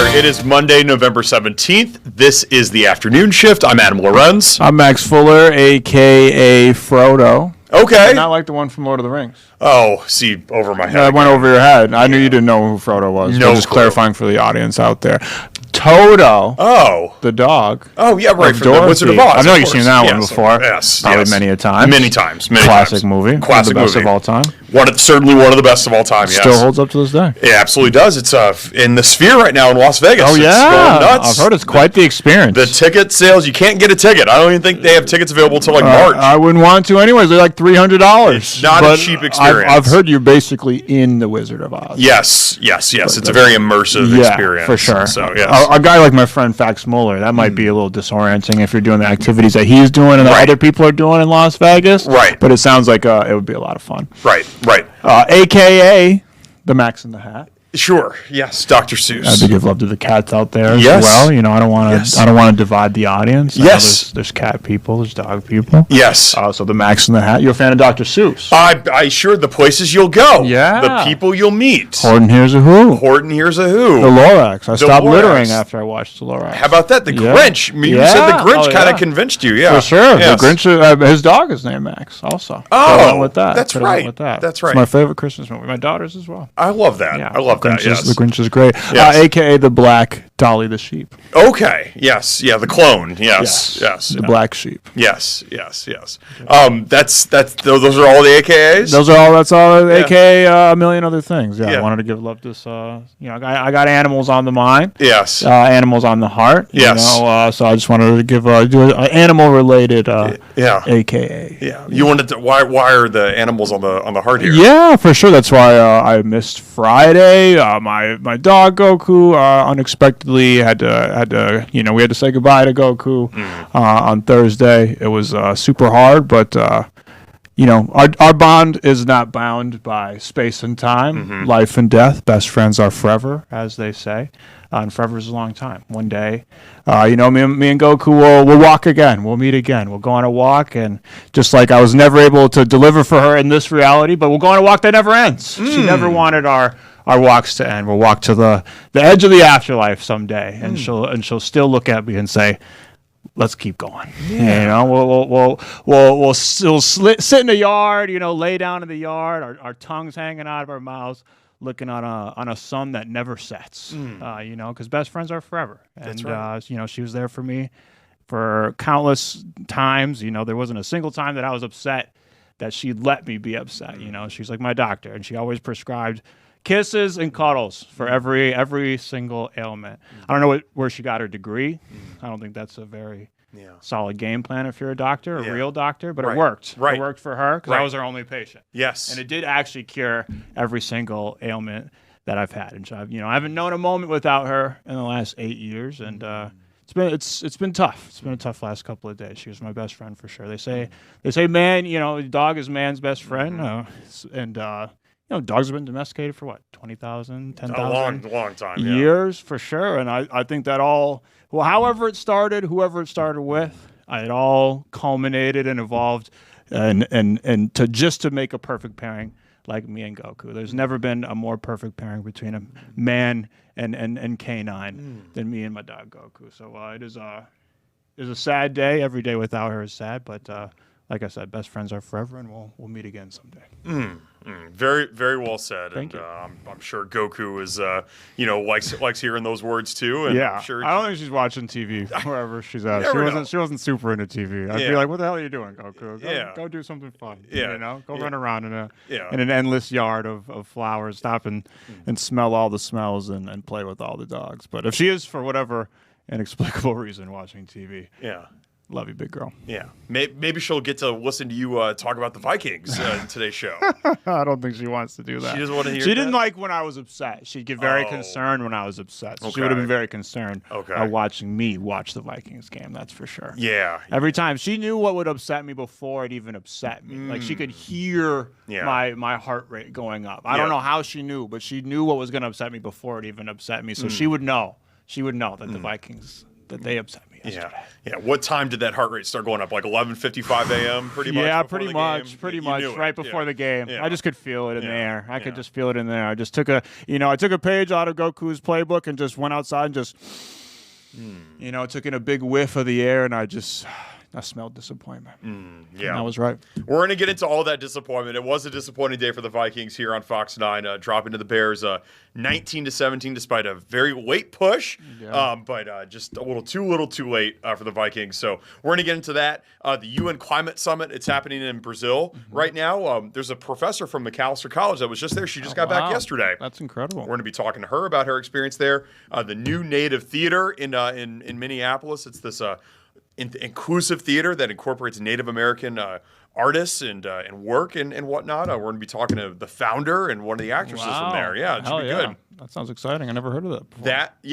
there. It is Monday, November 17th. This is the afternoon shift. I'm Adam-llorens. I'm Max-Fuller, a.k.a. Frodo. Okay. Not like the one from Lord of the Rings. Oh, see, over my head. I went over your head. I knew you didn't know who Frodo was. No just clue. clarifying for the audience out there. Toto. Oh. The dog. Oh, yeah, right. From Dorothy. the Wizard of Oz. I know you've course. seen that one Yes, before. Yes. Probably yes. many a time. Many times. Classic movie. Classic one of the best movie. of all time. Certainly one of the best of all time, yes. Still holds up to this day. It absolutely does. It's in the Sphere right now in Las Vegas. Oh, It's yeah. going nuts. I've heard it's quite the experience. The ticket sales, you can't get a ticket. I don't even think they have tickets available until like March. I wouldn't want to anyways. They're like $300. It's not a cheap experience. I've heard you're basically in the Wizard of Oz. Yes. It's a very immersive experience. For sure. So, yes. A guy like my friend Fax Muller, that might be a little disorienting if you're doing the activities that he's doing and that other people are doing in Las Vegas. Right. But it sounds like it would be a lot of fun. Right. AKA the Max in the Hat. Sure. Yes. Dr. Seuss. I have to give love to the cats out there as Yes. well. You know, I don't want to divide the audience. I know Yes. there's cat people, there's dog people. Yes. So the Max in the Hat. You're a fan of Dr. Seuss. I sure the places you'll go. Yeah. The people you'll meet. Horton Hears a Who. Horton Hears a Who. The Lorax. I stopped Lorax. littering after I watched the Lorax. How about that? The Yeah. Grinch. You said the Grinch Oh, kind of yeah. convinced you. Yeah. For sure. Yes. The Grinch, his dog is named Max also. Oh, Could've went with that. that's Could've went right. with that. That's right. It's my favorite Christmas movie. My daughter's as well. I love that. Yeah, I love that. Yes. The Grinch is great. Yes. AKA the Black Dolly the Sheep. Okay. Yes. Yeah. The clone. Yes. The Black Sheep. Yes. That's those are all the AKAs. That's all. Yeah. AKA a million other things. Yeah. Yeah. I wanted to give love to this. I got animals on the mind. Yes. Animals on the heart. Yes. You know, so I just wanted to give do an animal related. Yeah. AKA. Yeah. You wanted to. Why are the animals on the heart here? Yeah, for sure. That's why I missed Friday. My dog Goku unexpectedly had to we had to say goodbye to Goku on Thursday. It was super hard, but our bond is not bound by space and time, life and death. Best friends are forever, as they say. And forever is a long time. One day, me and Goku will walk again. We'll meet again. We'll go on a walk, and just like I was never able to deliver for her in this reality, but we'll go on a walk that never ends. She never wanted our walks to end. We'll walk to the edge of the afterlife someday, and she'll still look at me and say, let's keep going. Yeah. We'll still sit in the yard, lay down in the yard, our tongues hanging out of our mouths, looking on a sun that never sets. Because best friends are forever. That's and right. she was there for me for countless times. There wasn't a single time that I was upset that she'd let me be upset. She's like my doctor, and she always prescribed kisses and cuddles for every single ailment. I don't know where she got her degree. I don't think that's a very solid game plan if you're a doctor, a real doctor, but it worked. Right. It worked for her because I was her only patient. Yes. And it did actually cure every single ailment that I've had. And so I haven't known a moment without her in the last 8 years, and it's been tough. It's been a tough last couple of days. She was my best friend for sure. They say man, dog is man's best friend, dogs have been domesticated for what, 20,000, 10,000? A long time. Years for sure. And I think that however it started, whoever it started with, it all culminated and evolved and to make a perfect pairing like me and Goku. There's never been a more perfect pairing between a man and canine than me and my dog Goku. So it is a sad day. Every day without her is sad, but like I said, best friends are forever, and we'll meet again someday. Very, very well said. Thank you. I'm sure Goku is, likes hearing those words too. And Yeah, I'm sure I don't think she's watching TV wherever she's at. She wasn't super into TV. I'd be like, "What the hell are you doing, Goku? Go do something fun. Go run around in an endless yard of flowers. Stop and smell all the smells and play with all the dogs." But if she is for whatever inexplicable reason watching TV, love you, big girl. Yeah, maybe she'll get to listen to you talk about the Vikings in today's show. I don't think she wants to do that. She doesn't want to hear. She didn't like when I was upset. She'd get very concerned when I was upset. So she would have been very concerned watching me watch the Vikings game. That's for sure. Yeah. Every time she knew what would upset me before it even upset me. Like she could hear my heart rate going up. I don't know how she knew, but she knew what was going to upset me before it even upset me. So she would know. She would know that the Vikings, that they upset me. yesterday. Yeah. What time did that heart rate start going up? Like 11:55 a.m. Pretty much. Yeah, before pretty the much. game? Pretty You much knew it. right before the game. Yeah. I just could feel it in the air. I could Yeah. just feel it in there. I just took a page out of Goku's playbook and just went outside and just, took in a big whiff of the air, and I smelled disappointment. Yeah. And I was right. We're going to get into all that disappointment. It was a disappointing day for the Vikings here on Fox 9, dropping to the Bears 19-17 despite a very late push, but just a little too late for the Vikings. So we're going to get into that. The UN Climate Summit, it's happening in Brazil right now. There's a professor from McAllister College that was just there. She just got back yesterday. That's incredible. We're going to be talking to her about her experience there. The new Native Theater in Minneapolis. It's this inclusive theater that incorporates Native American artists and work and whatnot. We're going to be talking to the founder and one of the actresses from there. Yeah, it should be good. That sounds exciting. I never heard of that before.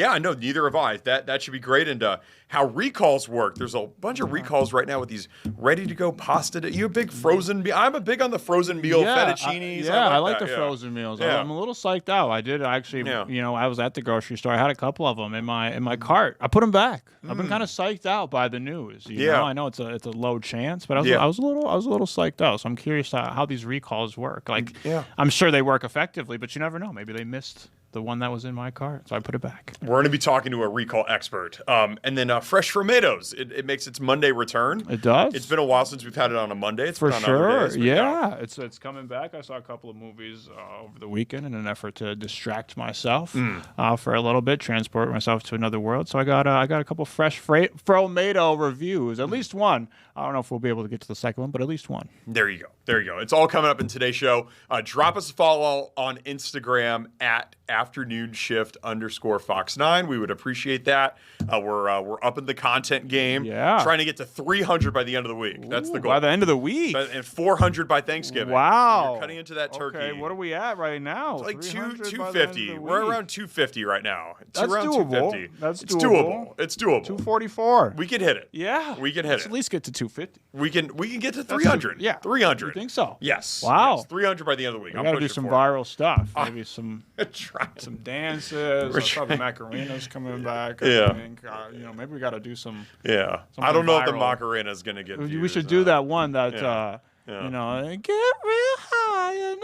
I know, neither have I. That should be great. And how recalls work. There's a bunch of recalls right now with these ready-to-go pasta. You a big frozen? I'm a big on the frozen meal, fettuccinis. I like the frozen meals. Yeah. I'm a little psyched out. I did actually. I was at the grocery store. I had a couple of them in my cart. I put them back. I've been kind of psyched out by the news. You know? I know it's a low chance, but I was a little psyched out. So I'm curious how these recalls work. I'm sure they work effectively, but you never know. Maybe they missed the one that was in my cart, so I put it back. We're going to be talking to a recall expert. And then fresh tomatoes. It makes its Monday return. It does. It's been a while since we've had it on a Monday. It's for been on sure. other days, but It's coming back. I saw a couple of movies over the weekend in an effort to distract myself for a little bit, transport myself to another world. So I got a couple fresh Fromato reviews. At least one. I don't know if we'll be able to get to the second one, but at least one. There you go. It's all coming up in today's show. Drop us a follow on Instagram at @afternoonshift_Fox9. We would appreciate that. We're up in the content game. Yeah. Trying to get to 300 by the end of the week. That's the goal. By the end of the week. And 400 by Thanksgiving. Wow. We're cutting into that turkey. Okay, what are we at right now? It's like 250. 250. We're around 250 right now. That's around doable. 250. That's It's doable. doable. It's doable. 244. We can hit it. Yeah. We can hit Let's it. at least get to 250. We can get to 300. Yeah. 300. You think so? Yes. Wow. Yes. 300 by the end of the week. We got to do some viral stuff. Maybe some dances. Probably Macarena's coming back. I think. Maybe we got to do some. Yeah. I don't know if the viral. Macarena's going to get views. We should do that one that, get real high and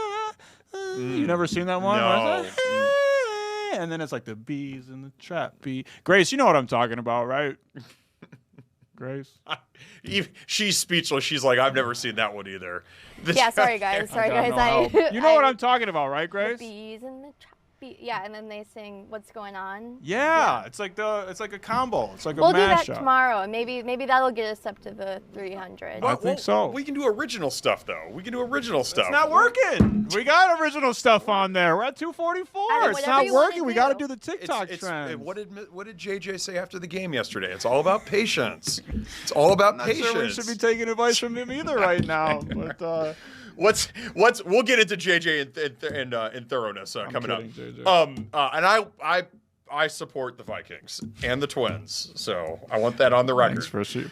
you never seen that one? No. Hey, and then it's like the bees in the trap bee. Grace, you know what I'm talking about, right? Grace? She's speechless. She's like, I've never seen that one either. Yeah, sorry guys. You know what I'm talking about, right, Grace? The bees in the trap. Yeah, and then they sing "What's Going On." Yeah, it's like a combo. It's like We'll a do that mashup. tomorrow, and maybe that'll get us up to the 300. I think so. We can do original stuff, though. We can do original stuff. It's not working. We got original stuff on there. We're at 244. Adam, It's not whatever you wanna working. We do. got to do the TikTok trend. What did JJ say after the game yesterday? It's all about patience. It's all about Not patience. sure we should be taking advice from him either right now. But we'll get into JJ and thoroughness coming up. kidding, JJ. And I support the Vikings and the Twins, so I want that on the record.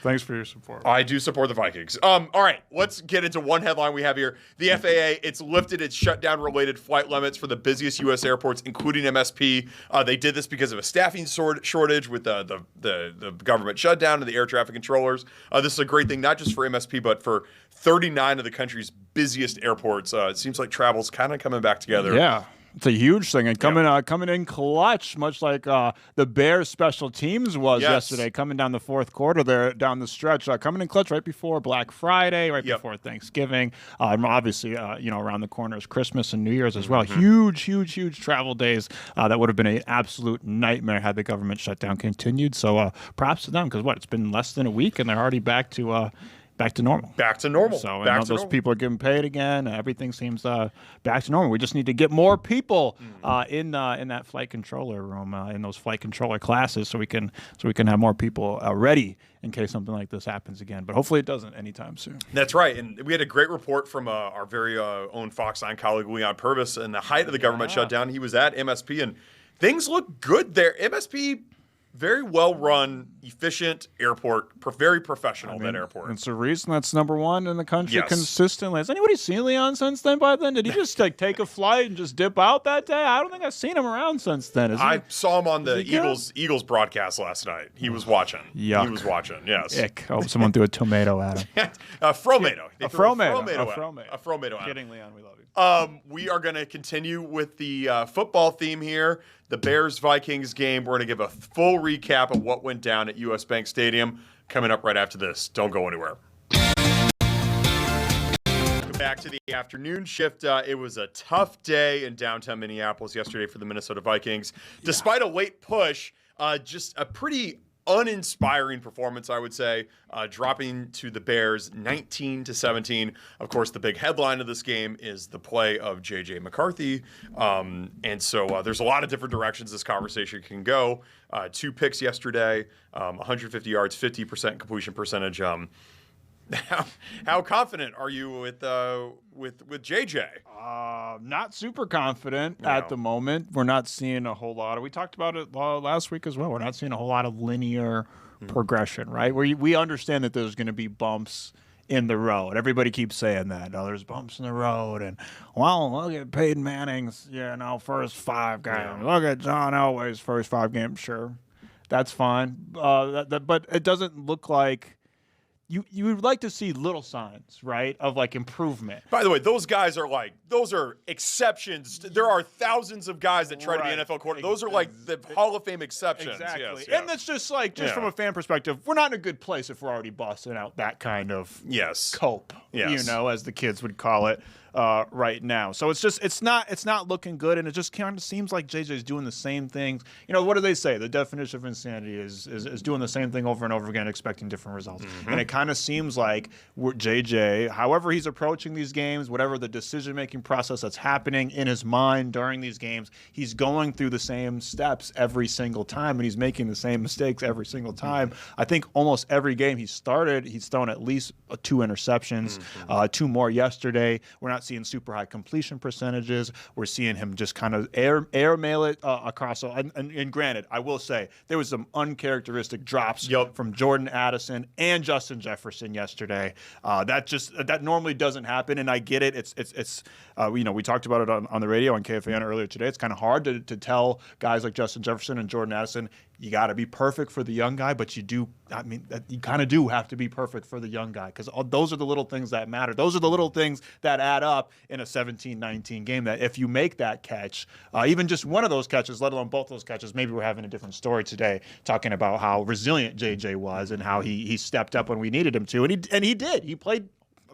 Thanks for your support. I do support the Vikings. All right, let's get into one headline we have here. The FAA, it's lifted its shutdown-related flight limits for the busiest U.S. airports, including MSP. They did this because of a staffing shortage with the government shutdown and the air traffic controllers. This is a great thing, not just for MSP, but for 39 of the country's busiest airports. It seems like travel's kind of coming back together. Yeah. It's a huge thing, and coming in clutch, much like the Bears special teams was yesterday, coming down the fourth quarter there, down the stretch, coming in clutch right before Black Friday, before Thanksgiving, and obviously, around the corner is Christmas and New Year's as well. Huge travel days that would have been an absolute nightmare had the government shutdown continued. So props to them, because it's been less than a week, and they're already back to normal. Back to normal. So those people are getting paid again. Everything seems back to normal. We just need to get more people in that flight controller room, in those flight controller classes, so we can have more people ready in case something like this happens again. But hopefully it doesn't anytime soon. That's right. And we had a great report from our very own Fox 9 colleague, Leon Purvis, in the height of the government shutdown. He was at MSP, and things look good there. MSP very well run, efficient airport, very professional, that airport. It's a reason that's number one in the country Yes. consistently. Has anybody seen Leon since then by then? Did he just take a flight and just dip out that day? I don't think I've seen him around since then. I saw him on the he good? Eagles broadcast last night. He was watching. Yuck. He was watching, yes. Ick. Oh, someone threw a tomato at him. Fromato. They A threw Fromato. A Fromato at him. Kidding, Leon. We love you. We are going to continue with the football theme here. The Bears-Vikings game. We're going to give a full recap of what went down at US Bank Stadium coming up right after this. Don't go anywhere. Back to the afternoon shift. It was a tough day in downtown Minneapolis yesterday for the Minnesota Vikings. Despite a late push, just a pretty uninspiring performance, I would say, dropping to the Bears 19-17. Of course, the big headline of this game is the play of J.J. McCarthy. And so there's a lot of different directions this conversation can go. 2 picks yesterday, 150 yards, 50% completion percentage. How confident are you with JJ? Not super confident at the moment. We're not seeing a whole lot of. We talked about it last week as well. We're not seeing a whole lot of linear progression, right? We understand that there's going to be bumps in the road. Everybody keeps saying that. Oh, there's bumps in the road, and look at Peyton Manning's first 5 games. Look at John Elway's first 5 games. Sure, that's fine. But it doesn't look like. You would like to see little signs, right, of like improvement. By the way, those guys are exceptions. There are thousands of guys that try to be NFL quarterbacks. Those are like the Hall of Fame exceptions. Exactly. Yes, and that's just from a fan perspective, we're not in a good place if we're already busting out that kind of cope, as the kids would call it. Right now. So it's not looking good, and it just kind of seems like JJ's doing the same things. What do they say? The definition of insanity is doing the same thing over and over again, expecting different results. And it kind of seems like JJ, however he's approaching these games, whatever the decision-making process that's happening in his mind during these games, he's going through the same steps every single time, and he's making the same mistakes every single time. I think almost every game he's thrown at least 2 interceptions, 2 more yesterday. We're not seeing super high completion percentages. We're seeing him just kind of air mail it across. And granted, I will say there was some uncharacteristic drops from Jordan Addison and Justin Jefferson yesterday. That normally doesn't happen, and I get it. It's we talked about it on the radio on KFAN earlier today. It's kind of hard to tell guys like Justin Jefferson and Jordan Addison, you got to be perfect for the young guy, but you kind of do have to be perfect for the young guy, because those are the little things that matter. Those are the little things that add up in a 17-19 game, that if you make that catch, even just one of those catches, let alone both those catches, maybe we're having a different story today, talking about how resilient JJ was and how he stepped up when we needed him to. And he did. He played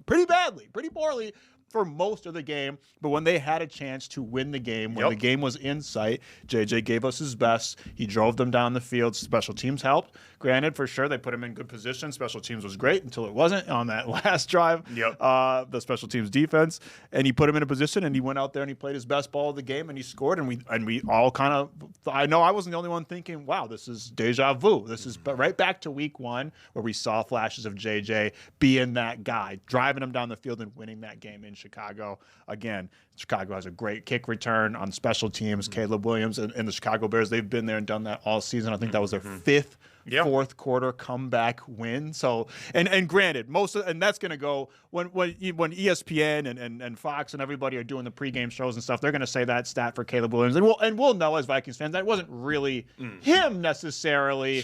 pretty badly, pretty poorly for most of the game, but when they had a chance to win the game, when the game was in sight, JJ gave us his best. He drove them down the field. Special teams helped. Granted, for sure, they put him in good position. Special teams was great until it wasn't on that last drive. The special teams defense, and he put him in a position, and he went out there and he played his best ball of the game, and he scored. And we all kind of, I know I wasn't the only one thinking, wow, this is deja vu. This is right back to week 1, where we saw flashes of JJ being that guy, driving him down the field and winning that game in Chicago. Again, Chicago has a great kick return on special teams. Caleb Williams and the Chicago Bears, they've been there and done that all season. I think that was their 5th fourth quarter comeback win. So, and granted, and that's going to go when ESPN and Fox and everybody are doing the pregame shows and stuff. They're going to say that stat for Caleb Williams, and we'll know as Vikings fans that it wasn't really him necessarily,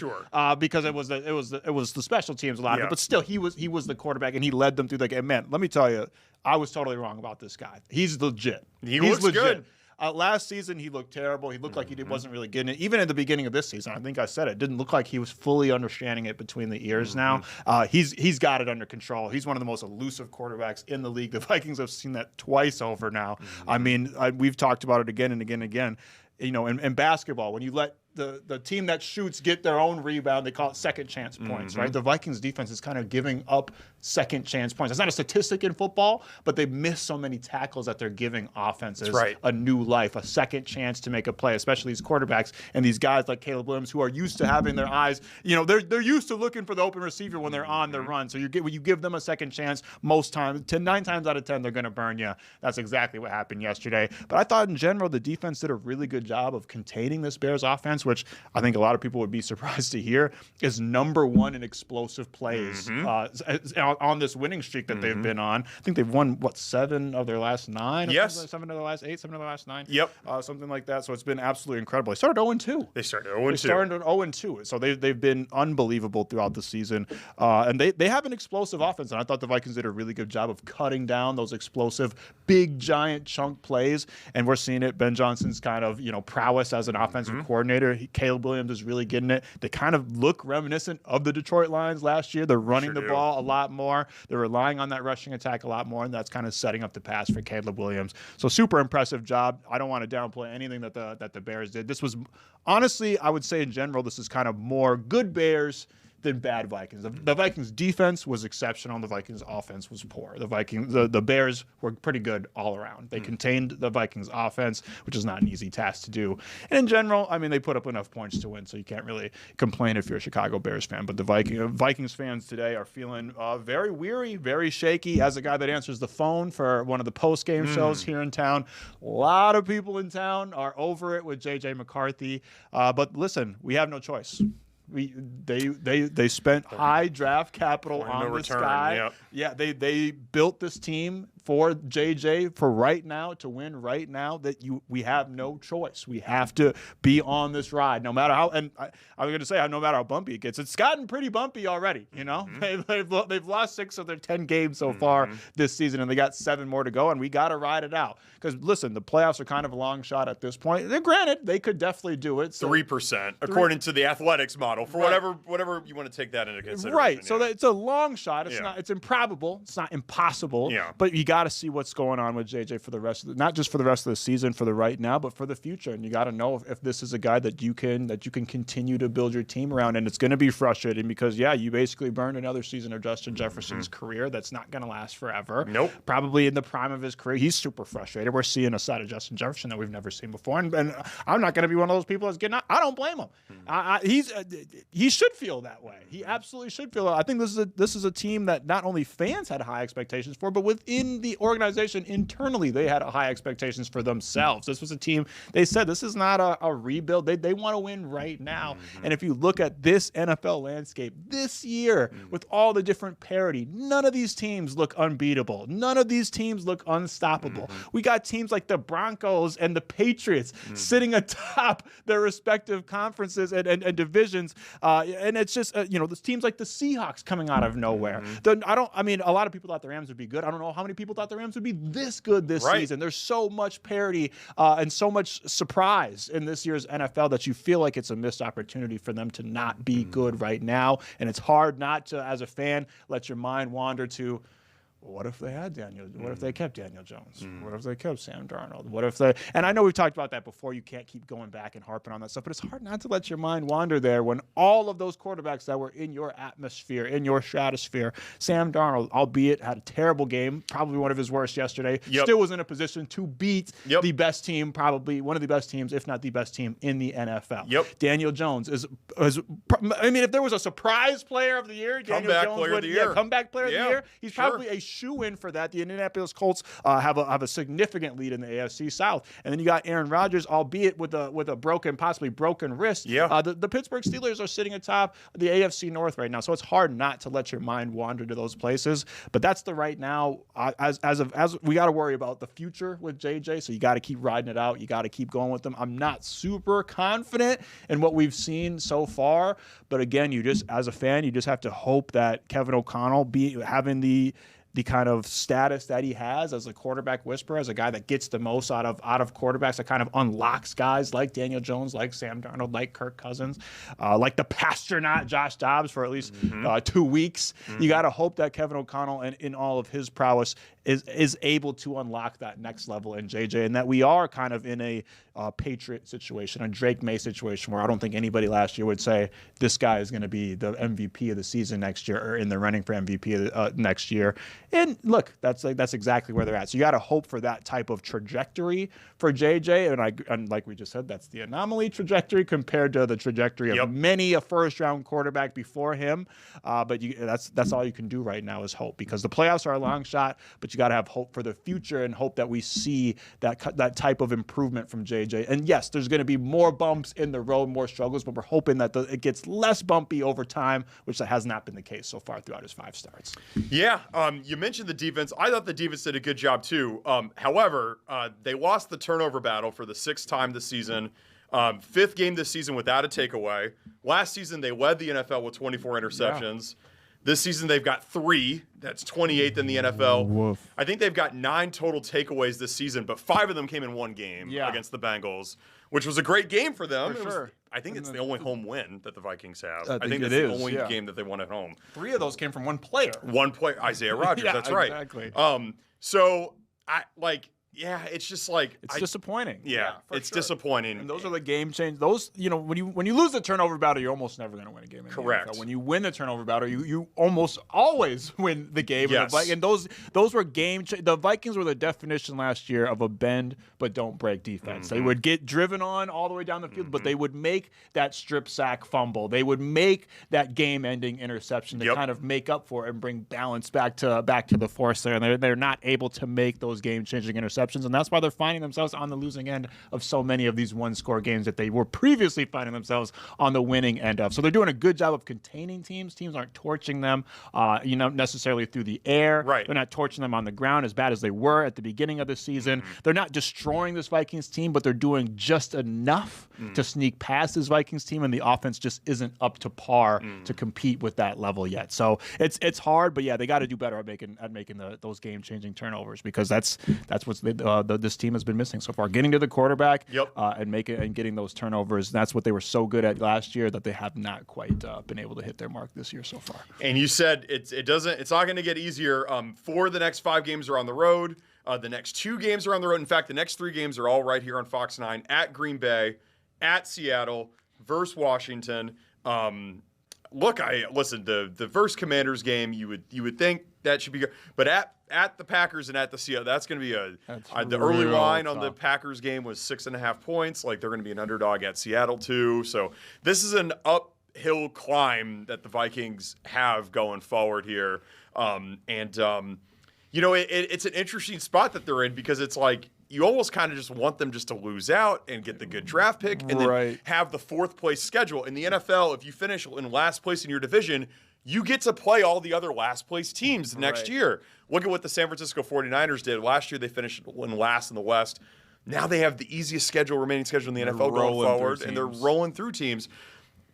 because it was the special teams a lot of it. But still, he was the quarterback, and he led them through the game. Man, let me tell you, I was totally wrong about this guy. He's legit. He's looks legit. Good. Last season, he looked terrible. He looked like he wasn't really getting it. Even at the beginning of this season, I think I said it didn't look like he was fully understanding it between the ears now. He's got it under control. He's one of the most elusive quarterbacks in the league. The Vikings have seen that twice over now. I mean, we've talked about it again and again and again. In basketball, when you let the team that shoots get their own rebound, they call it second chance points, right? The Vikings defense is kind of giving up second chance points. It's not a statistic in football, but they miss so many tackles that they're giving offenses a new life, a second chance to make a play, especially these quarterbacks and these guys like Caleb Williams, who are used to having their eyes, they're used to looking for the open receiver when they're on the run. So when you give them a second chance, most times, 9 times out of 10, they're going to burn you. That's exactly what happened yesterday. But I thought in general, the defense did a really good job of containing this Bears offense, offense, which I think a lot of people would be surprised to hear, is number one in explosive plays on this winning streak that they've been on. I think they've won, 7 of their last 9? Yes. 7 of their last 8, 7 of their last 9? Yep. Something like that. So it's been absolutely incredible. They started 0-2. They started 0-2. They started 0-2. So they've been unbelievable throughout the season. And they have an explosive offense. And I thought the Vikings did a really good job of cutting down those explosive, big, giant chunk plays. And we're seeing it. Ben Johnson's kind of, prowess as an offensive coordinator. Caleb Williams is really getting it. They kind of look reminiscent of the Detroit Lions last year. They're running the ball a lot more. They're relying on that rushing attack a lot more. And that's kind of setting up the pass for Caleb Williams. So super impressive job. I don't want to downplay anything that the Bears did. This was, honestly, I would say in general, this is kind of more good Bears than bad Vikings. The Vikings defense was exceptional. The Vikings offense was poor. The Bears were pretty good all around. They contained the Vikings offense, which is not an easy task to do. And in general, I mean, they put up enough points to win, so you can't really complain if you're a Chicago Bears fan. But the Vikings fans today are feeling very weary, very shaky. As a guy that answers the phone for one of the post-game shows here in town, a lot of people in town are over it with J.J. McCarthy. But listen, we have no choice. They spent high draft capital on this guy. Yep. Yeah, they built this team for JJ for right now, to win right now, that we have no choice. We have to be on this ride, no matter how. And I was going to say, no matter how bumpy it gets, it's gotten pretty bumpy already. They've lost 6 of their 10 games so far this season, and they got 7 more to go. And we got to ride it out, because listen, the playoffs are kind of a long shot at this point. Granted, they could definitely do it. So 3%, according to the athletics model, for whatever you want to take that into consideration. Right. So it's a long shot. It's not. It's improbable. It's not impossible. Yeah. But you got to see what's going on with JJ for the rest of not just for the rest of the season, for the right now, but for the future. And you got to know if this is a guy that you can continue to build your team around. And it's going to be frustrating because you basically burned another season of Justin Jefferson's career. That's not going to last forever. Nope. Probably in the prime of his career, he's super frustrated. We're seeing a side of Justin Jefferson that we've never seen before. And I'm not going to be one of those people that's getting out. I don't blame him. He should feel that way. He absolutely should feel that. I think this is a team that not only fans had high expectations for, but within the organization internally, they had high expectations for themselves. This was a team, they said, this is not a rebuild. They want to win right now. And if you look at this NFL landscape this year, with all the different parity, none of these teams look unbeatable. None of these teams look unstoppable. We got teams like the Broncos and the Patriots sitting atop their respective conferences and divisions. And it's just, there's teams like the Seahawks coming out of nowhere. A lot of people thought the Rams would be good. I don't know how many people thought the Rams would be this good this season. There's so much parity and so much surprise in this year's NFL that you feel like it's a missed opportunity for them to not be good right now. And it's hard not to, as a fan, let your mind wander to, what if they had Daniel? What if they kept Daniel Jones? What if they kept Sam Darnold? What if they? And I know we've talked about that before. You can't keep going back and harping on that stuff, but it's hard not to let your mind wander there when all of those quarterbacks that were in your atmosphere, in your stratosphere, Sam Darnold, albeit had a terrible game, probably one of his worst yesterday, still was in a position to beat the best team, probably one of the best teams, if not the best team in the NFL. Daniel Jones is if there was a surprise player of the year, Daniel Jones would be a comeback player of the year. He's probably a shoe-in for that. The Indianapolis Colts have a significant lead in the AFC South, and then you got Aaron Rodgers, albeit with a possibly broken wrist. The Pittsburgh Steelers are sitting atop the AFC North right now, so it's hard not to let your mind wander to those places. But that's the right now. As we got to worry about the future with JJ, so you got to keep riding it out. You got to keep going with them. I'm not super confident in what we've seen so far, but again, as a fan, you just have to hope that Kevin O'Connell having the kind of status that he has as a quarterback whisperer, as a guy that gets the most out of quarterbacks, that kind of unlocks guys like Daniel Jones, like Sam Darnold, like Kirk Cousins, like the Pastronaut Josh Dobbs for at least 2 weeks. You got to hope that Kevin O'Connell, and in all of his prowess, is able to unlock that next level in JJ, and that we are kind of in a Patriot situation, a Drake May situation, where I don't think anybody last year would say this guy is going to be the MVP of the season next year, or in the running for MVP next year. And look, that's exactly where they're at. So you got to hope for that type of trajectory for JJ. And like we just said, that's the anomaly trajectory compared to the trajectory of many a first-round quarterback before him. But that's all you can do right now is hope, because the playoffs are a long shot. But you got to have hope for the future and hope that we see that type of improvement from JJ. And yes, there's going to be more bumps in the road, more struggles, but we're hoping that it gets less bumpy over time, which that has not been the case so far throughout his 5 starts. Yeah, you mentioned the defense. I thought the defense did a good job too. However, they lost the turnover battle for the 6th time this season. 5th game this season without a takeaway. Last season, they led the NFL with 24 interceptions. Yeah. This season, they've got 3. That's 28th in the NFL. Woof. I think they've got 9 total takeaways this season, but 5 of them came in one game against the Bengals, which was a great game for them. For sure. I think it's the only home win that the Vikings have. I think that's the only game that they won at home. 3 of those came from one player. One player, Isaiah Rodgers. That's right. Exactly. So it's just like it's disappointing. Yeah, it's disappointing. And those are the game change. Those, when you lose the turnover battle, you're almost never going to win a game. Correct. When you win the turnover battle, you almost always win the game. Yes. And those were game. The Vikings were the definition last year of a bend but don't break defense. They would get driven on all the way down the field, but they would make that strip sack fumble. They would make that game-ending interception to kind of make up for it and bring balance back to the force there. And they're not able to make those game-changing interceptions. And that's why they're finding themselves on the losing end of so many of these one-score games that they were previously finding themselves on the winning end of. So they're doing a good job of containing teams. Teams aren't torching them, necessarily through the air. Right. They're not torching them on the ground as bad as they were at the beginning of the season. They're not destroying this Vikings team, but they're doing just enough to sneak past this Vikings team, and the offense just isn't up to par to compete with that level yet. So it's hard, but yeah, they got to do better at making those game-changing turnovers, because that's what's this team has been missing so far. Getting to the quarterback and getting those turnovers. That's what they were so good at last year that they have not quite been able to hit their mark this year so far. And you said it's not going to get easier. 4 of the next 5 games are on the road. The next 2 games are on the road. In fact, the next 3 games are all right here on Fox 9, at Green Bay, at Seattle, versus Washington. The versus Commanders game, you would think that should be good, but at the Packers and at the Seattle, that's going to be the early line on the Packers game was 6.5 points. Like, they're going to be an underdog at Seattle too. So this is an uphill climb that the Vikings have going forward here. It's an interesting spot that they're in, because it's like you almost kind of just want them just to lose out and get the good draft pick and then have the 4th place schedule. In the NFL, if you finish in last place in your division, you get to play all the other last place teams next year. Look at what the San Francisco 49ers did. Last year they finished in last in the West. Now they have the easiest remaining schedule in the NFL going forward, and they're rolling through teams.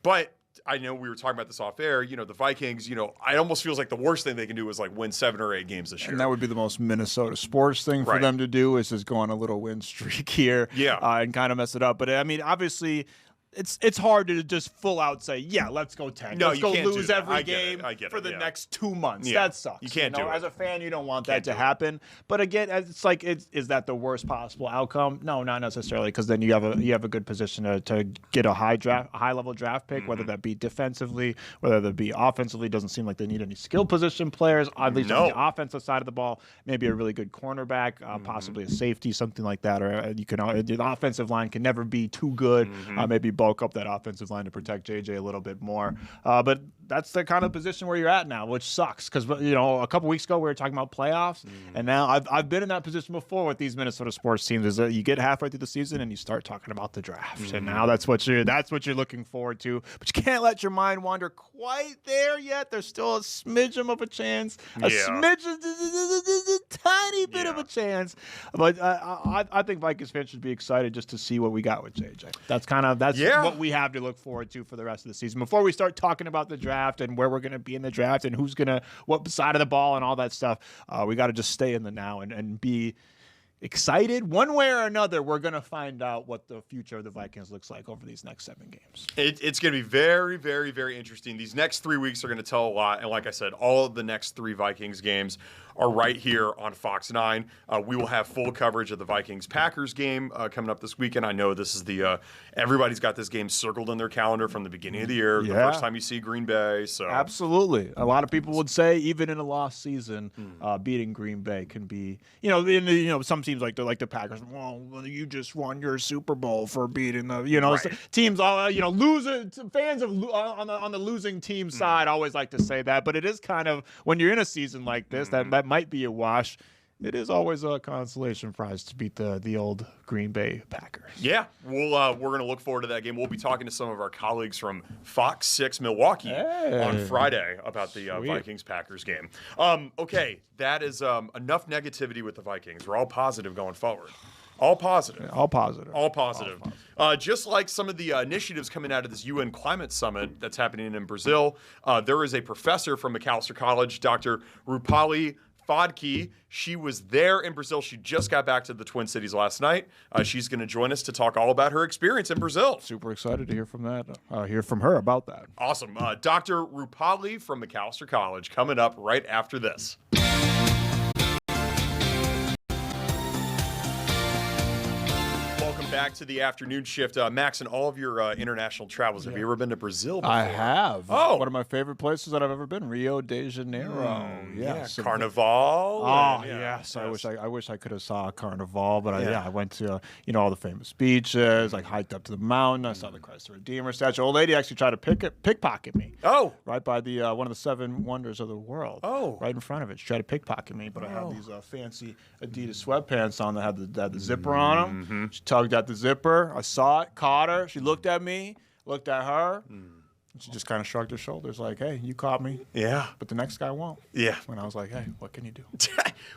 But I know we were talking about this off air. The Vikings, it almost feels like the worst thing they can do is like win 7 or 8 games this year. And that would be the most Minnesota sports thing for them to do, is just go on a little win streak here and kind of mess it up. But I mean, obviously, it's hard to just full out say, let's go tank. No, let's go lose every game for the next 2 months. Yeah. That sucks. You can't do it. As a fan, you don't want that to happen. But again, it's like, is that the worst possible outcome? No, not necessarily, because then you have a good position to get a high level draft pick, whether that be defensively, whether that be offensively. Doesn't seem like they need any skill position players. At least on the offensive side of the ball, maybe a really good cornerback, possibly a safety, something like that. Or the offensive line can never be too good. Maybe bulk up that offensive line to protect JJ a little bit more. But that's the kind of position where you're at now, which sucks, because a couple weeks ago we were talking about playoffs, and now I've been in that position before with these Minnesota sports teams. Is that you get halfway through the season and you start talking about the draft, and now that's what you're looking forward to. But you can't let your mind wander quite there yet. There's still a smidgen of a chance, a tiny bit of a chance. But I think Vikings fans should be excited just to see what we got with JJ. That's what we have to look forward to for the rest of the season. Before we start talking about the draft and where we're going to be in the draft and what side of the ball and all that stuff, we got to just stay in the now and be excited. One way or another, we're going to find out what the future of the Vikings looks like over these next 7 games. It's going to be very, very, very interesting. These next 3 weeks are going to tell a lot. And like I said, all of the next 3 Vikings games are right here on Fox 9. We will have full coverage of the Vikings-Packers game coming up this weekend. I know this is everybody's got this game circled in their calendar from the beginning of the year, the first time you see Green Bay. So absolutely. A lot of people would say even in a lost season, beating Green Bay can be, some teams like the Packers, well, you just won your Super Bowl for beating the, teams, losing fans of on the losing team side always like to say that, but it is kind of, when you're in a season like this, that might be a wash. It is always a consolation prize to beat the old Green Bay Packers. Yeah, we're going to look forward to that game. We'll be talking to some of our colleagues from Fox 6 Milwaukee on Friday about the Vikings-Packers game. Okay, that is enough negativity with the Vikings. We're all positive going forward. All positive. All positive. All positive. Just like some of the initiatives coming out of this UN Climate Summit that's happening in Brazil, there is a professor from Macalester College, Dr. Rupali Fadki. She was there in Brazil. She just got back to the Twin Cities last night. She's going to join us to talk all about her experience in Brazil. Super excited to hear from her about that. Awesome. Dr. Rupali from Macalester College coming up right after this. Back to the afternoon shift. Max, in all of your international travels, have you ever been to Brazil before? I have. Oh. One of my favorite places that I've ever been, Rio de Janeiro. Yes. Carnival. Yes. I wish I could have saw Carnival, but I went to all the famous beaches. I hiked up to the mountain. I saw the Christ the Redeemer statue. Old lady actually tried to pickpocket me. Oh. Right by the one of the 7 wonders of the world. Oh. Right in front of it. She tried to pickpocket me, but I had these fancy Adidas sweatpants on that had the zipper on them. Mm-hmm. She tugged at the zipper. I saw it, caught her. She looked at me, looked at her. She just kind of shrugged her shoulders like, hey, you caught me. Yeah. But the next guy won't. Yeah. And I was like, hey, what can you do?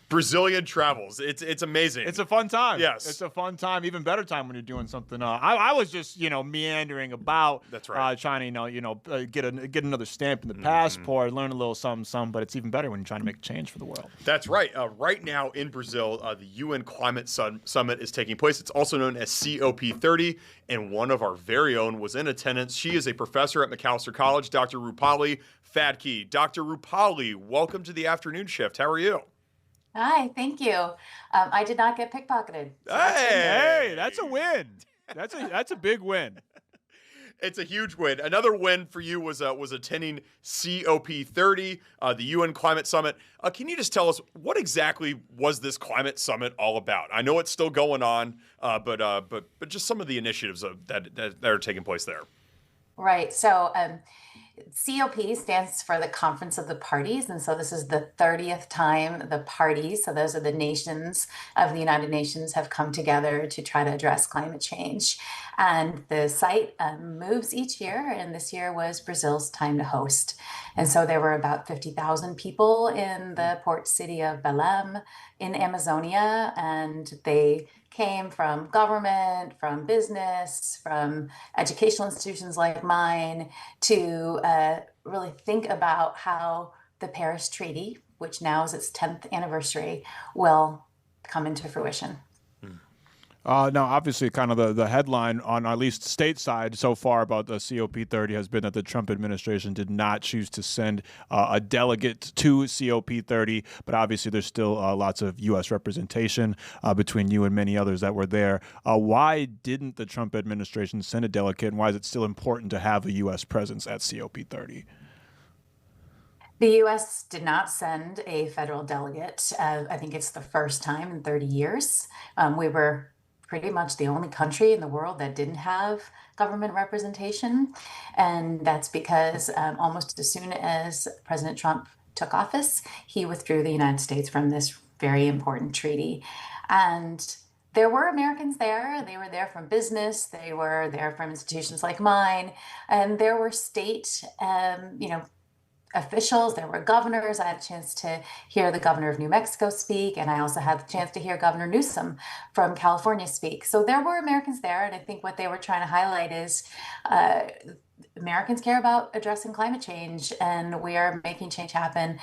Brazilian travels. It's amazing. It's a fun time. Yes. It's a fun time. Even better time when you're doing something. I was just, meandering about. That's right. Trying to, get another stamp in the passport, learn a little something, but it's even better when you're trying to make a change for the world. That's right. Right now in Brazil, the UN Climate Summit is taking place. It's also known as COP30, and one of our very own was in attendance. She is a professor at Macalester College, Dr. Rupali Fadki. Dr. Rupali, welcome to the afternoon shift. How are you? Hi, thank you. I did not get pickpocketed. So hey, that's a win. That's a big win. It's a huge win. Another win for you was attending COP30, the UN Climate Summit. Can you just tell us what exactly was this climate summit all about? I know it's still going on, but just some of the initiatives that are taking place there. Right. So COP stands for the Conference of the Parties. And so this is the 30th time the parties, so those are the nations of the United Nations, have come together to try to address climate change. And the site moves each year. And this year was Brazil's time to host. And so there were about 50,000 people in the port city of Belém in Amazonia. And they came from government, from business, from educational institutions like mine to really think about how the Paris Treaty, which now is its 10th anniversary, will come into fruition. Now, obviously, kind of the headline on at least stateside so far about the COP30 has been that the Trump administration did not choose to send a delegate to COP30, but obviously there's still lots of U.S. representation between you and many others that were there. Why didn't the Trump administration send a delegate, and why is it still important to have a U.S. presence at COP30? The U.S. did not send a federal delegate. I think it's the first time in 30 years. We were pretty much the only country in the world that didn't have government representation. And that's because almost as soon as President Trump took office, he withdrew the United States from this very important treaty. And there were Americans there. They were there from business. They were there from institutions like mine. And there were state, officials, there were governors. I had a chance to hear the governor of New Mexico speak, and I also had the chance to hear Governor Newsom from California speak. So there were Americans there, and I think what they were trying to highlight is Americans care about addressing climate change, and we are making change happen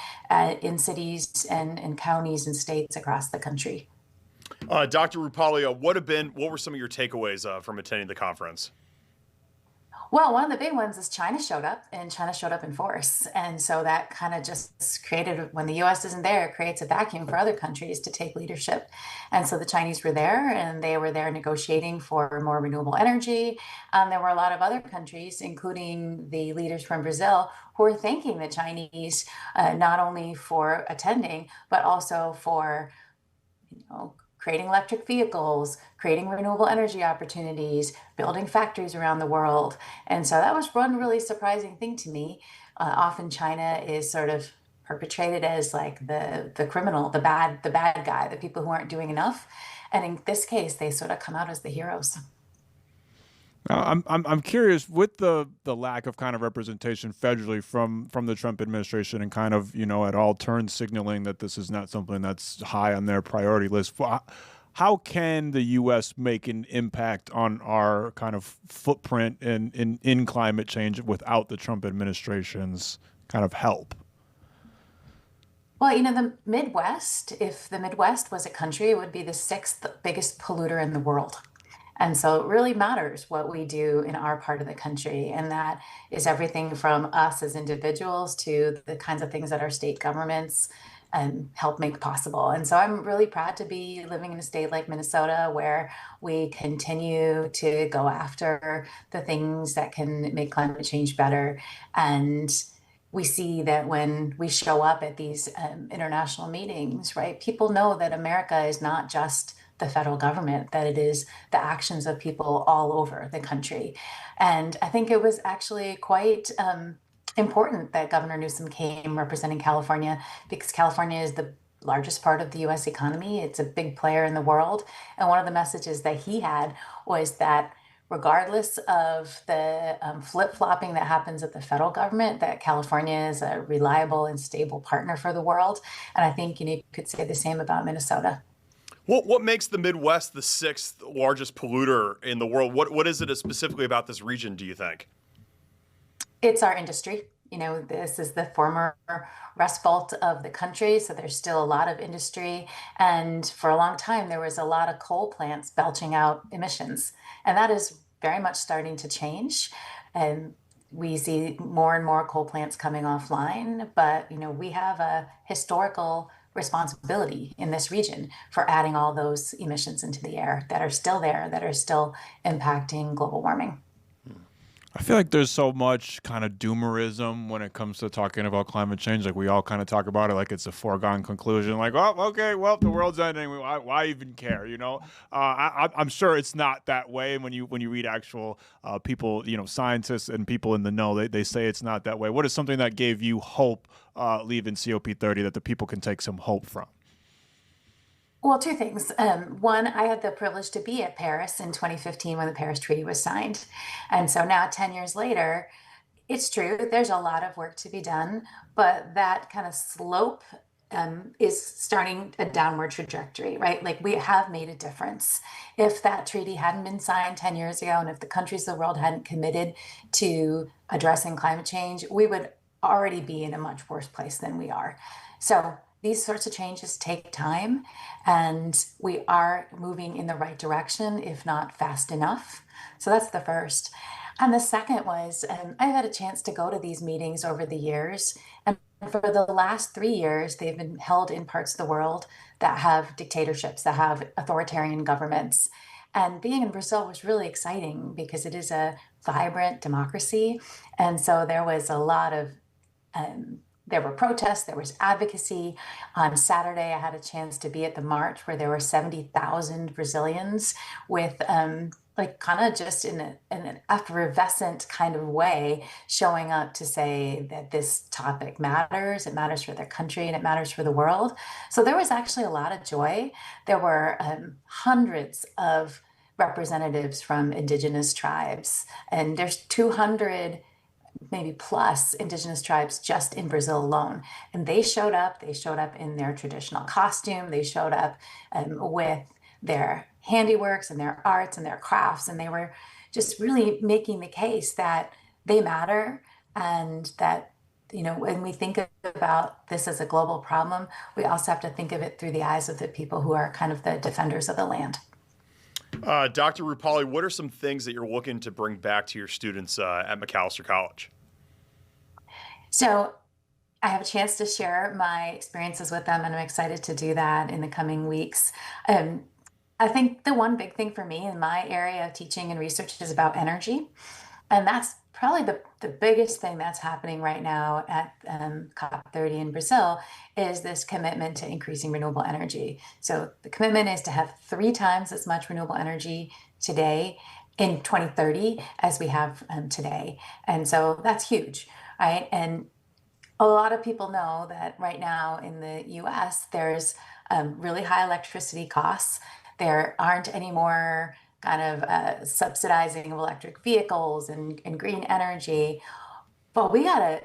in cities and counties and states across the country. Dr. Rupali, what were some of your takeaways from attending the conference? Well, one of the big ones is China showed up, and China showed up in force. And so that kind of just created, when the US isn't there, it creates a vacuum for other countries to take leadership. And so the Chinese were there, and they were there negotiating for more renewable energy. There were a lot of other countries, including the leaders from Brazil, who were thanking the Chinese not only for attending, but also for, creating electric vehicles, creating renewable energy opportunities, building factories around the world. And so that was one really surprising thing to me. Often China is sort of perpetrated as like the criminal, the bad guy, the people who aren't doing enough. And in this case, they sort of come out as the heroes. I'm curious with the lack of kind of representation federally from the Trump administration and kind of at all turns signaling that this is not something that's high on their priority list. How can the U.S. make an impact on our kind of footprint in climate change without the Trump administration's kind of help? Well, the Midwest, if the Midwest was a country, it would be the sixth biggest polluter in the world. And so it really matters what we do in our part of the country. And that is everything from us as individuals to the kinds of things that our state governments help make possible. And so I'm really proud to be living in a state like Minnesota where we continue to go after the things that can make climate change better. And we see that when we show up at these international meetings, right, people know that America is not just the federal government, that it is the actions of people all over the country. And I think it was actually quite important that Governor Newsom came representing California, because California is the largest part of the US economy. It's a big player in the world. And one of the messages that he had was that regardless of the flip-flopping that happens at the federal government, that California is a reliable and stable partner for the world. And I think you could say the same about Minnesota. What makes the Midwest the sixth largest polluter in the world? What is it specifically about this region, do you think? It's our industry. This is the former Rust Belt of the country, so there's still a lot of industry. And for a long time, there was a lot of coal plants belching out emissions. And that is very much starting to change. And we see more and more coal plants coming offline. But, we have a historical responsibility in this region for adding all those emissions into the air that are still there, that are still impacting global warming. I feel like there's so much kind of doomerism when it comes to talking about climate change. Like we all kind of talk about it like it's a foregone conclusion. Like, oh, okay, well, the world's ending. Why even care? I'm sure it's not that way. And when you read actual people, scientists and people in the know, they say it's not that way. What is something that gave you hope leaving COP30 that the people can take some hope from? Well, two things. One, I had the privilege to be at Paris in 2015 when the Paris Treaty was signed. And so now, 10 years later, it's true, there's a lot of work to be done, but that kind of slope is starting a downward trajectory, right? Like we have made a difference. If that treaty hadn't been signed 10 years ago, and if the countries of the world hadn't committed to addressing climate change, we would already be in a much worse place than we are. So these sorts of changes take time, and we are moving in the right direction, if not fast enough. So that's the first. And the second was, I've had a chance to go to these meetings over the years. And for the last 3 years, they've been held in parts of the world that have dictatorships, that have authoritarian governments. And being in Brazil was really exciting because it is a vibrant democracy. And so there was a lot of there were protests, there was advocacy. On Saturday, I had a chance to be at the march where there were 70,000 Brazilians with kind of just in an effervescent kind of way showing up to say that this topic matters, it matters for their country, and it matters for the world. So there was actually a lot of joy. There were hundreds of representatives from indigenous tribes, and there's 200 maybe plus indigenous tribes just in Brazil alone. And they showed up in their traditional costume, they showed up with their handiworks and their arts and their crafts, and they were just really making the case that they matter, and that, when we think about this as a global problem, we also have to think of it through the eyes of the people who are kind of the defenders of the land. Dr. Rupali, what are some things that you're looking to bring back to your students at Macalester College? So I have a chance to share my experiences with them, and I'm excited to do that in the coming weeks. I think the one big thing for me in my area of teaching and research is about energy. And that's probably the biggest thing that's happening right now at COP30 in Brazil is this commitment to increasing renewable energy. So the commitment is to have 3 times as much renewable energy today in 2030 as we have today. And so that's huge, right? And a lot of people know that right now in the US, there's really high electricity costs. There aren't any more kind of subsidizing of electric vehicles and green energy. But we gotta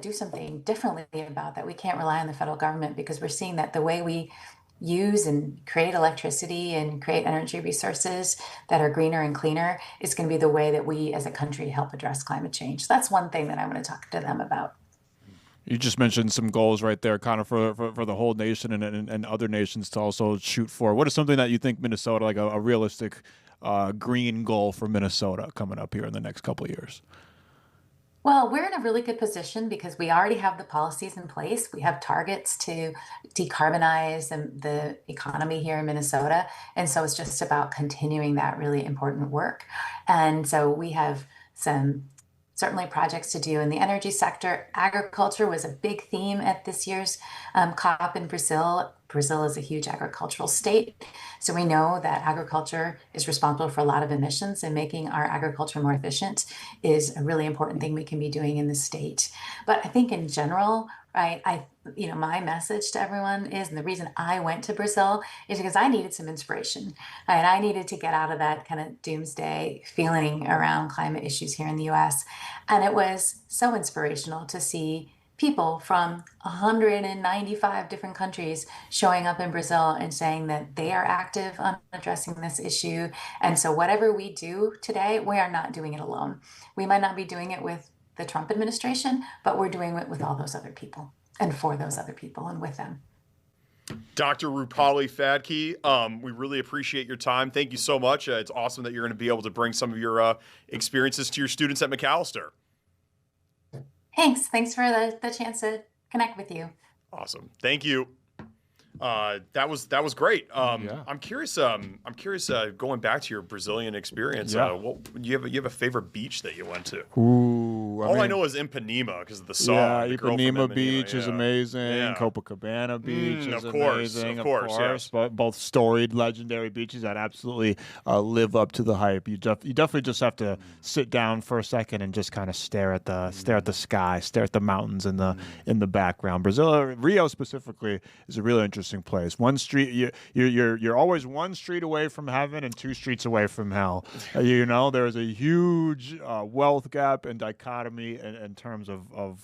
do something differently about that. We can't rely on the federal government because we're seeing that the way we use and create electricity and create energy resources that are greener and cleaner is going to be the way that we as a country help address climate change. So that's one thing that I'm going to talk to them about. You just mentioned some goals right there, kind of for the whole nation and other nations to also shoot for. What is something that you think Minnesota, like a realistic green goal for Minnesota coming up here in the next couple of years? Well, we're in a really good position because we already have the policies in place. We have targets to decarbonize the economy here in Minnesota. And so it's just about continuing that really important work. And so we have some certainly projects to do in the energy sector. Agriculture was a big theme at this year's COP in Brazil. Brazil is a huge agricultural state. So we know that agriculture is responsible for a lot of emissions, and making our agriculture more efficient is a really important thing we can be doing in the state. But I think in general, right, my message to everyone is, and the reason I went to Brazil is because I needed some inspiration, right? I needed to get out of that kind of doomsday feeling around climate issues here in the US. And it was so inspirational to see people from 195 different countries showing up in Brazil and saying that they are active on addressing this issue. And so whatever we do today, we are not doing it alone. We might not be doing it with the Trump administration, but we're doing it with all those other people and for those other people and with them. Dr. Rupali Phadke, we really appreciate your time. Thank you so much. It's awesome that you're going to be able to bring some of your experiences to your students at Macalester. Thanks for the chance to connect with you. Awesome. Thank you. That was great. Yeah. I'm curious. Going back to your Brazilian experience. Yeah. You have a favorite beach that you went to? Ooh, I know is Ipanema because of the song. Yeah, The Girl from Ipanema Beach is amazing. Yeah. Copacabana Beach is of course, amazing. of course, yes. But both storied, legendary beaches that absolutely live up to the hype. You definitely just have to sit down for a second and just kind of stare at the sky, stare at the mountains in the background. Brazil, Rio specifically, is a really interesting place. One street, you're always one street away from heaven and 2 streets away from hell. There's a huge wealth gap and dichotomy in terms of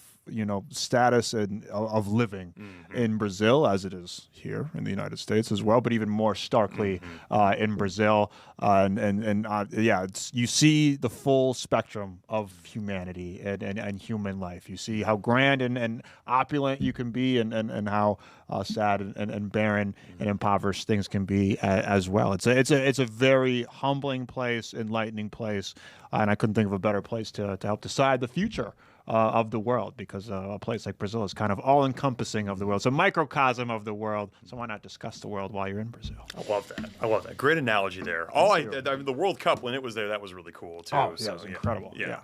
status and of living in Brazil, as it is here in the United States as well, but even more starkly in Brazil. You see the full spectrum of humanity and human life. You see how grand and opulent you can be, and how sad and barren and impoverished things can be as well. It's a very humbling place, enlightening place, and I couldn't think of a better place to help decide the future of the world, because a place like Brazil is kind of all-encompassing of the world. It's a microcosm of the world, so why not discuss the world while you're in Brazil? I love that. Great analogy there. The World Cup, when it was there, that was really cool too. Oh, yeah, it was incredible. Yeah.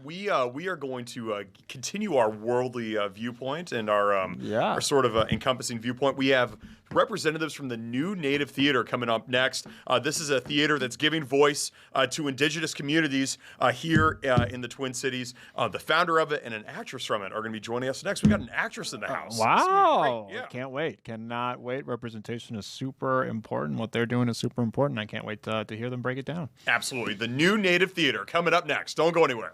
We are going to continue our worldly viewpoint and our sort of encompassing viewpoint. We have representatives from the New Native Theater coming up next. This is a theater that's giving voice to indigenous communities here in the Twin Cities. The founder of it and an actress from it are going to be joining us next. We got an actress in the house. Wow. Yeah. Can't wait. Cannot wait. Representation is super important. What they're doing is super important. I can't wait to hear them break it down. Absolutely. The New Native Theater coming up next. Don't go anywhere.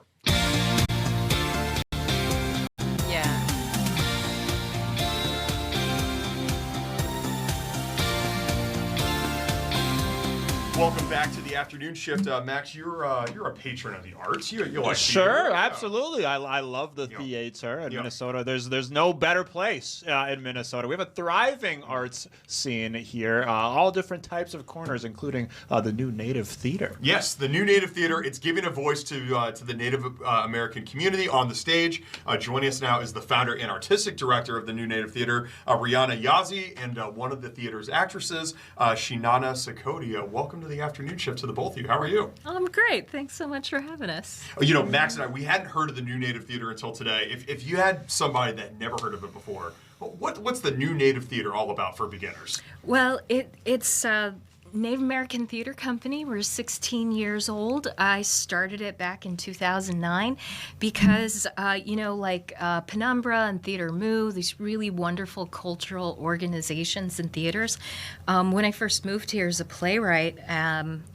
Welcome back to the afternoon shift. Max, you're a patron of the arts. You like Sure, theater. absolutely. I love the theater in Minnesota. There's no better place in Minnesota. We have a thriving arts scene here, all different types of corners, including the new Native Theater. Yes, the new Native Theater. It's giving a voice to the Native American community on the stage. Joining us now is the founder and artistic director of the new Native Theater, Rihanna Yazzie, and one of the theater's actresses, Shinana Sakodia. Welcome to the afternoon shift to the both of you. How are you? I'm great. Thanks so much for having us. You know, Max and I, we hadn't heard of the new Native Theater until today. If you had somebody that never heard of it before, what's the new Native Theater all about for beginners? Well, it's a Native American theater company. We're 16 years old. I started it back in 2009 because, Penumbra and Theater Moo, these really wonderful cultural organizations and theaters. When I first moved here as a playwright,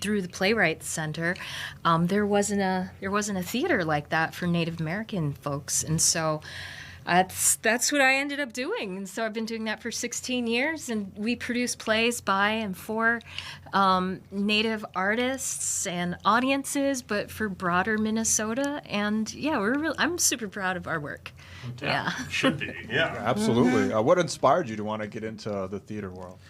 through the Playwrights Center, there wasn't a theater like that for Native American folks, and so that's what I ended up doing. And so I've been doing that for 16 years, and we produce plays by and for Native artists and audiences, but for broader Minnesota. And yeah, I'm super proud of our work. Yeah. Should be, yeah. Absolutely. What inspired you to want to get into the theater world?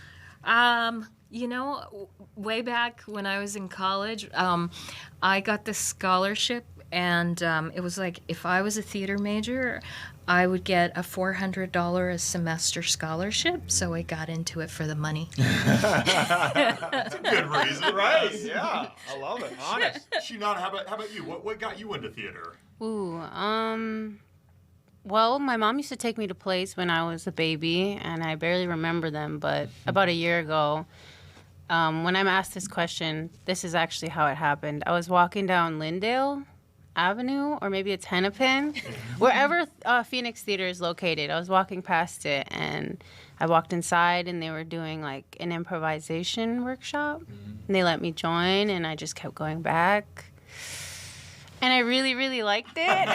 Way back when I was in college, I got this scholarship, and it was like, if I was a theater major, I would get a $400 a semester scholarship, so I got into it for the money. That's a good reason, Right, yeah. I love it. Honest. Shinana, how about you? What got you into theater? Well, my mom used to take me to plays when I was a baby, and I barely remember them, but about a year ago, when I'm asked this question, this is actually how it happened. I was walking down Lyndale Avenue, or maybe it's Hennepin, wherever Phoenix Theater is located. I was walking past it, and I walked inside, and they were doing like an improvisation workshop, and they let me join, and I just kept going back, and I really, really liked it.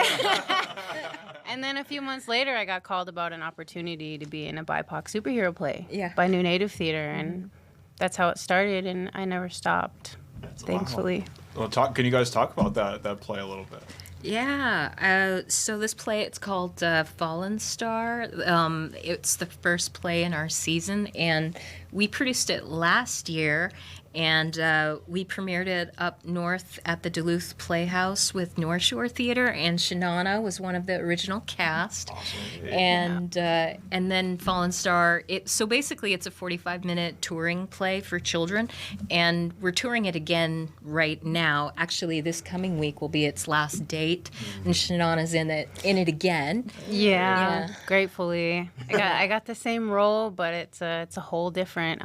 And then a few months later, I got called about an opportunity to be in a BIPOC superhero play by New Native Theater, and that's how it started, and I never stopped, thankfully. Well, can you guys talk about that play a little bit? Yeah. So this play, it's called Fallen Star. It's the first play in our season, and we produced it last year, and we premiered it up north at the Duluth Playhouse with North Shore Theater, and Shinana was one of the original cast. Awesome. And then Fallen Star. So basically, it's a 45-minute touring play for children, and we're touring it again right now. Actually, this coming week will be its last date, and Shinana's in it again. Yeah. Gratefully, I got the same role, but it's a whole different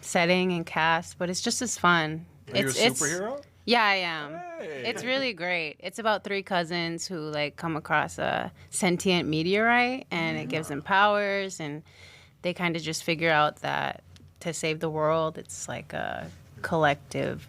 setting and cast, but it's just as fun. Are you a superhero? Yeah, I am. Hey. It's really great. It's about 3 cousins who come across a sentient meteorite, and it gives them powers, and they kind of just figure out that to save the world, it's like a collective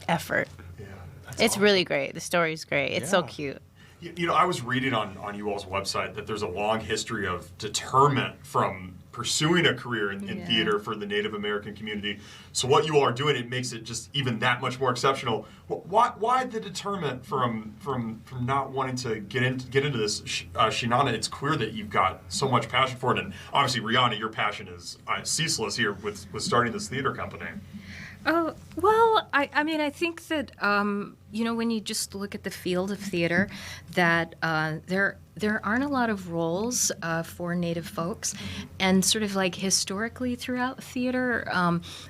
effort. Yeah, It's awesome. Really great. The story's great. It's so Yeah. cute. You know, I was reading on you all's website that there's a long history of deterrent from pursuing a career in theater for the Native American community. So what you all are doing, it makes it just even that much more exceptional. Why the deterrent from not wanting to get into this, Shinana? It's clear that you've got so much passion for it, and obviously, Rihanna, your passion is ceaseless here with starting this theater company. Oh, well, I mean, I think that, when you just look at the field of theater, that there aren't a lot of roles for Native folks. And sort of like historically throughout theater,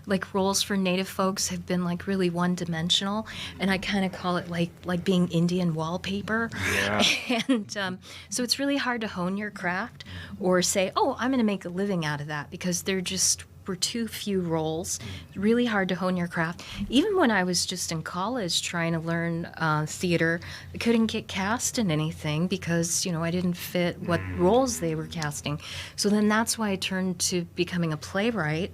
like roles for Native folks have been like really one-dimensional. And I kind of call it like being Indian wallpaper. Yeah. And so it's really hard to hone your craft or say, oh, I'm going to make a living out of that, because they're just were too few roles. Really hard to hone your craft. Even when I was just in college trying to learn theater, I couldn't get cast in anything because, I didn't fit what roles they were casting. So then that's why I turned to becoming a playwright,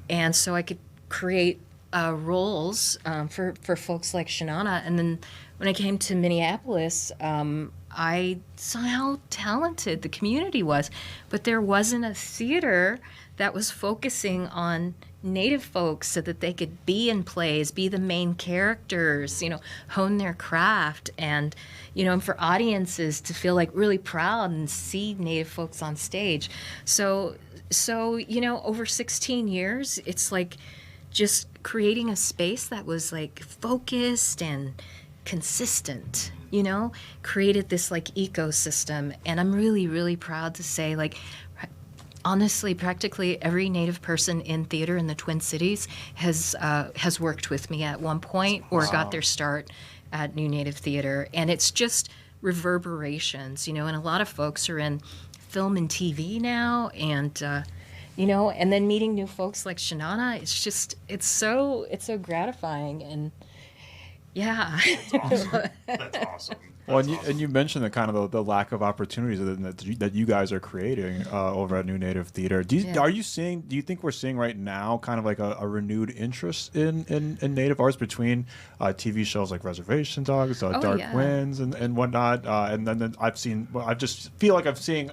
and so I could create roles for folks like Shinana. And then when I came to Minneapolis, I saw how talented the community was, but there wasn't a theater that was focusing on Native folks so that they could be in plays, be the main characters, hone their craft, and and for audiences to feel like really proud and see Native folks on stage. So over 16 years, it's like just creating a space that was like focused and consistent, created this like ecosystem. And I'm really, really proud to say, like, honestly, practically every Native person in theater in the Twin Cities has worked with me at one point or got their start at New Native Theater. And it's just reverberations, and a lot of folks are in film and TV now, and and then meeting new folks like Shanana, it's so gratifying, and yeah. That's awesome. That's awesome. Well, and you mentioned the kind of the lack of opportunities that you guys are creating over at New Native Theater. Do you think we're seeing right now kind of like a renewed interest in Native arts between TV shows like Reservation Dogs, Dark Winds, and whatnot? And then I just feel like I'm seeing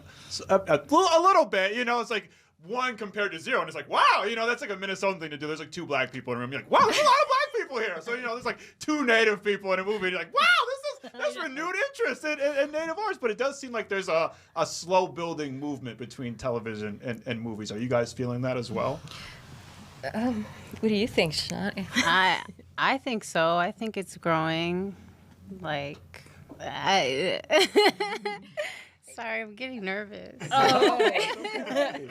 a little bit. It's like 1 compared to 0, and it's like, wow, that's like a Minnesotan thing to do. There's like 2 black people in a room. You're like, wow, there's a lot of black people here. So there's like 2 Native people in a movie. And you're like, wow, there's renewed interest in Native arts. But it does seem like there's a slow building movement between television and movies. Are you guys feeling that as well? What do you think, Shani? I think so. I think it's growing. Like, sorry, I'm getting nervous. I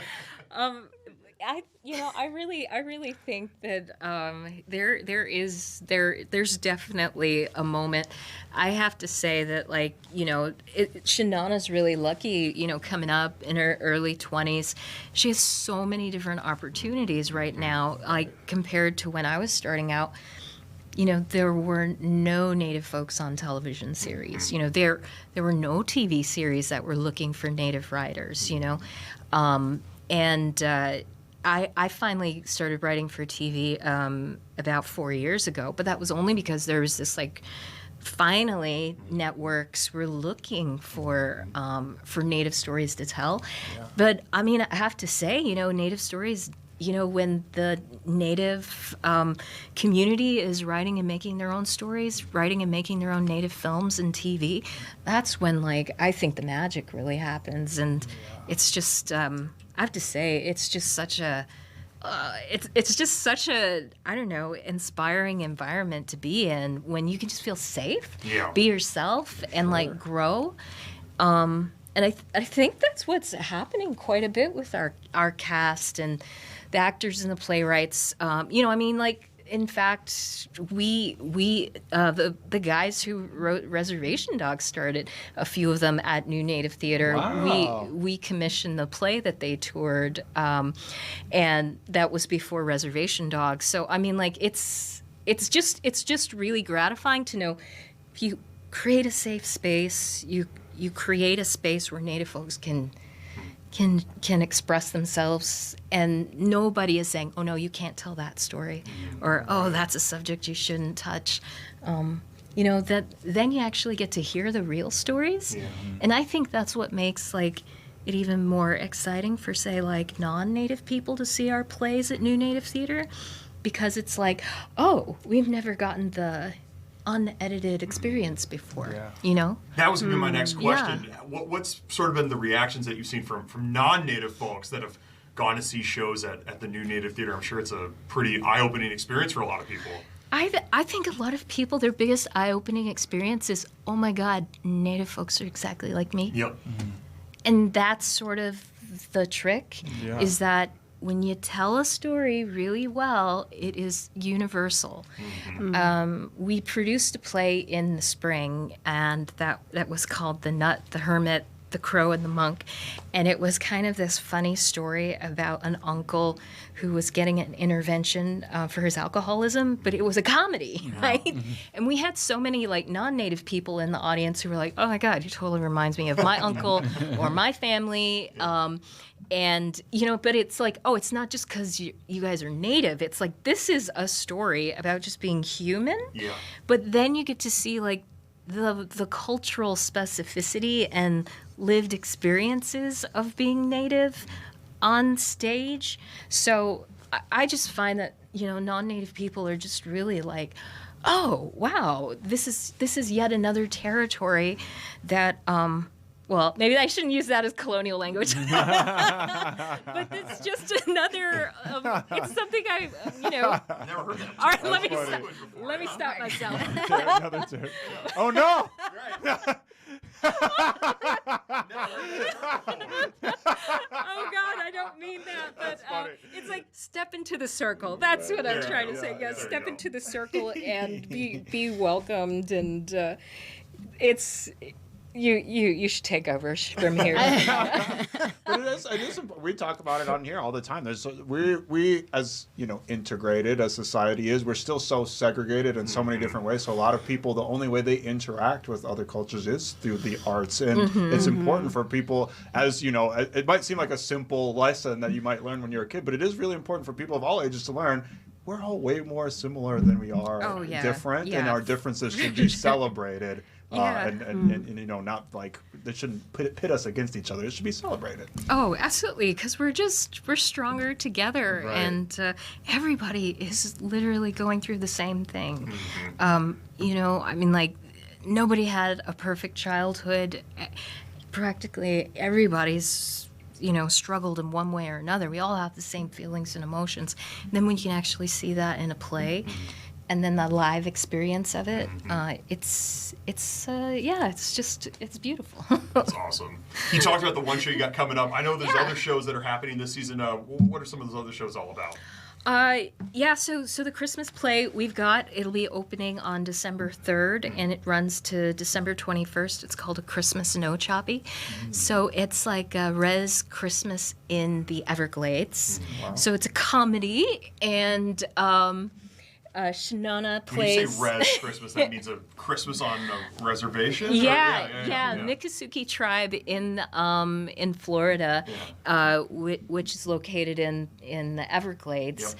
really think that there's definitely a moment. I have to say that, like, Shanana's really lucky, coming up in her early 20s. She has so many different opportunities right now, like compared to when I was starting out. There were no Native folks on television series. There were no TV series that were looking for Native writers, I finally started writing for TV about 4 years ago, but that was only because there was this, like, finally networks were looking for Native stories to tell. Yeah. But, I mean, I have to say, Native stories, when the Native community is writing and making their own stories, writing and making their own Native films and TV, that's when, like, I think the magic really happens. And it's just, I have to say, it's just such a, I don't know, inspiring environment to be in when you can just feel safe, be yourself, and like grow. And I think that's what's happening quite a bit with our cast and the actors and the playwrights. In fact, the guys who wrote Reservation Dogs started, a few of them at New Native Theater. Wow. We commissioned the play that they toured, and that was before Reservation Dogs. So I mean, like, it's just really gratifying to know if you create a safe space, you create a space where Native folks can express themselves, and nobody is saying, oh no, you can't tell that story, or oh, that's a subject you shouldn't touch. That then you actually get to hear the real stories. And I think that's what makes, like, it even more exciting for, say, like, non-Native people to see our plays at New Native Theater, because it's like, oh, we've never gotten the unedited experience before, That was going to be my next question. What's sort of been the reactions that you've seen from non-Native folks that have gone to see shows at the New Native Theater? I'm sure it's a pretty eye-opening experience for a lot of people. I think a lot of people, their biggest eye-opening experience is, oh my God, Native folks are exactly like me. Yep. Mm-hmm. And that's sort of the trick, is that when you tell a story really well, it is universal. We produced a play in the spring, and that was called The Nut, the Hermit, the Crow, and the Monk. And it was kind of this funny story about an uncle who was getting an intervention for his alcoholism, but it was a comedy, right? And we had so many, like, non-Native people in the audience who were like, oh my God, you totally reminds me of my uncle or my family. And, but it's like, oh, it's not just because you guys are Native. It's like, this is a story about just being human. Yeah. But then you get to see, like, the cultural specificity and lived experiences of being Native on stage. So I just find that, non-native people are just really like, oh, wow, this is yet another territory that, well, maybe I shouldn't use that as colonial language. But it's just another, it's something I, Never heard that. All right, let me stop myself. Another term. Oh, no. Oh God, I don't mean that, but it's like step into the circle. That's what I'm trying to say. Yeah, step into the circle and be welcomed, and it's you should take over from here. But it is we talk about it on here all the time. We as integrated as society is, we're still so segregated in so many different ways. So a lot of people, the only way they interact with other cultures is through the arts, and it's important for people, as it might seem like a simple lesson that you might learn when you're a kid, but it is really important for people of all ages to learn. We're all way more similar than we are different, and our differences should be celebrated. And not like they shouldn't pit us against each other. It should be celebrated. Oh, absolutely, because we're stronger together, right. And everybody is literally going through the same thing. Nobody had a perfect childhood. Practically everybody's struggled in one way or another. We all have the same feelings and emotions. And then when you can actually see that in a play. And then the live experience of it, it's beautiful. That's awesome. You talked about the one show you got coming up. I know there's other shows that are happening this season. What are some of those other shows all about? So the Christmas play it'll be opening on December 3rd, and it runs to December 21st. It's called A Christmas No Choppy. So it's like a res Christmas in the Everglades. Wow. So it's a comedy, and Shanana plays. When you say res Christmas, that means a Christmas on a reservation? Yeah. Miccosukee tribe in Florida, which is located in the Everglades.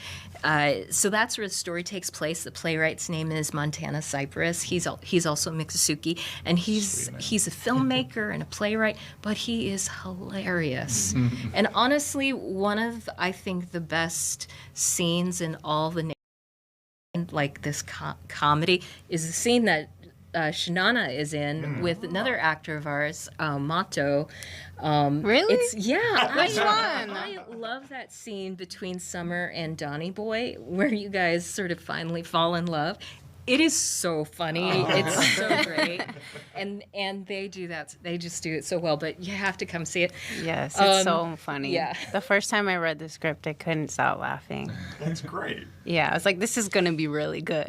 Yep. So that's where the story takes place. The playwright's name is Montana Cypress. He's also Miccosukee, and he's a filmmaker and a playwright, but he is hilarious. And honestly, one of, I think, the best scenes in all the like this comedy is the scene that Shanana is in with another actor of ours, Mato. Really? Which one? I love that scene between Summer and Donnie Boy, where you guys sort of finally fall in love. It is so funny. It's so great. And they do that. They just do it so well, but you have to come see it. Yes, it's so funny. Yeah. The first time I read the script, I couldn't stop laughing. That's great. Yeah, I was like, this is going to be really good.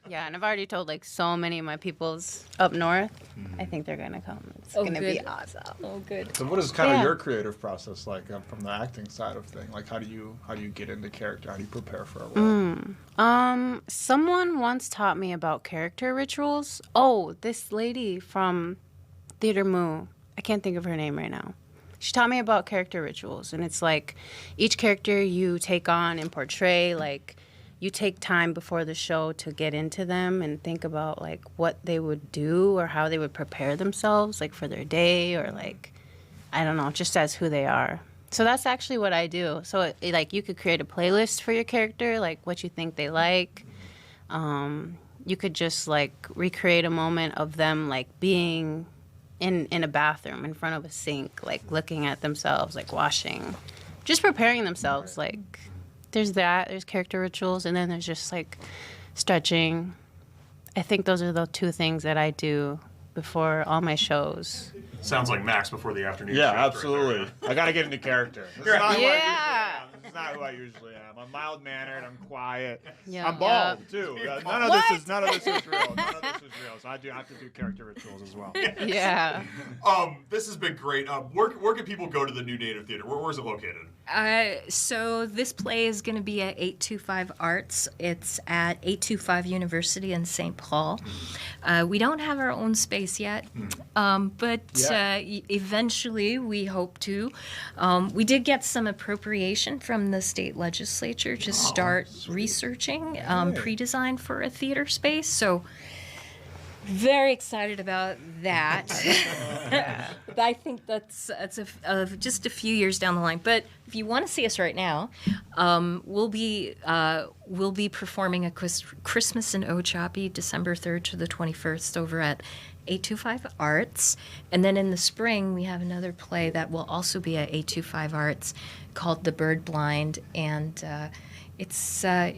Yeah, and I've already told so many of my peoples up north. I think they're gonna come. It's gonna be awesome. Oh, good. So, what is kind of your creative process like from the acting side of things? Like, how do you get into character? How do you prepare for a role? Someone once taught me about character rituals. Oh, this lady from Theater Moo. I can't think of her name right now. She taught me about character rituals, and it's like each character you take on and portray, you take time before the show to get into them and think about what they would do or how they would prepare themselves for their day, or I don't know, just as who they are. So that's actually what I do. So you could create a playlist for your character, what you think they like. You could just recreate a moment of them being in a bathroom in front of a sink, looking at themselves, washing, just preparing themselves. There's character rituals, and then there's just stretching. I think those are the two things that I do before all my shows. Sounds like Max before the afternoon. Yeah, shift absolutely. Right there. I gotta get into character. This is not who I usually am. I'm mild-mannered. I'm quiet. Yeah. I'm bald too. None of this is real. None of this is real. So I do have to do character rituals as well. Yeah. This has been great. Where can people go to the New Native Theater? Where is it located? So this play is going to be at 825 Arts. It's at 825 University in St. Paul. We don't have our own space yet, but eventually we hope to. We did get some appropriation from the state legislature to start researching pre-design for a theater space. So Very excited about that. I think that's just a few years down the line. But if you want to see us right now, we'll be performing a Christmas in Okeechobee, December 3rd to the 21st, over at 825 Arts, and then in the spring we have another play that will also be at 825 Arts called The Bird Blind, and it's a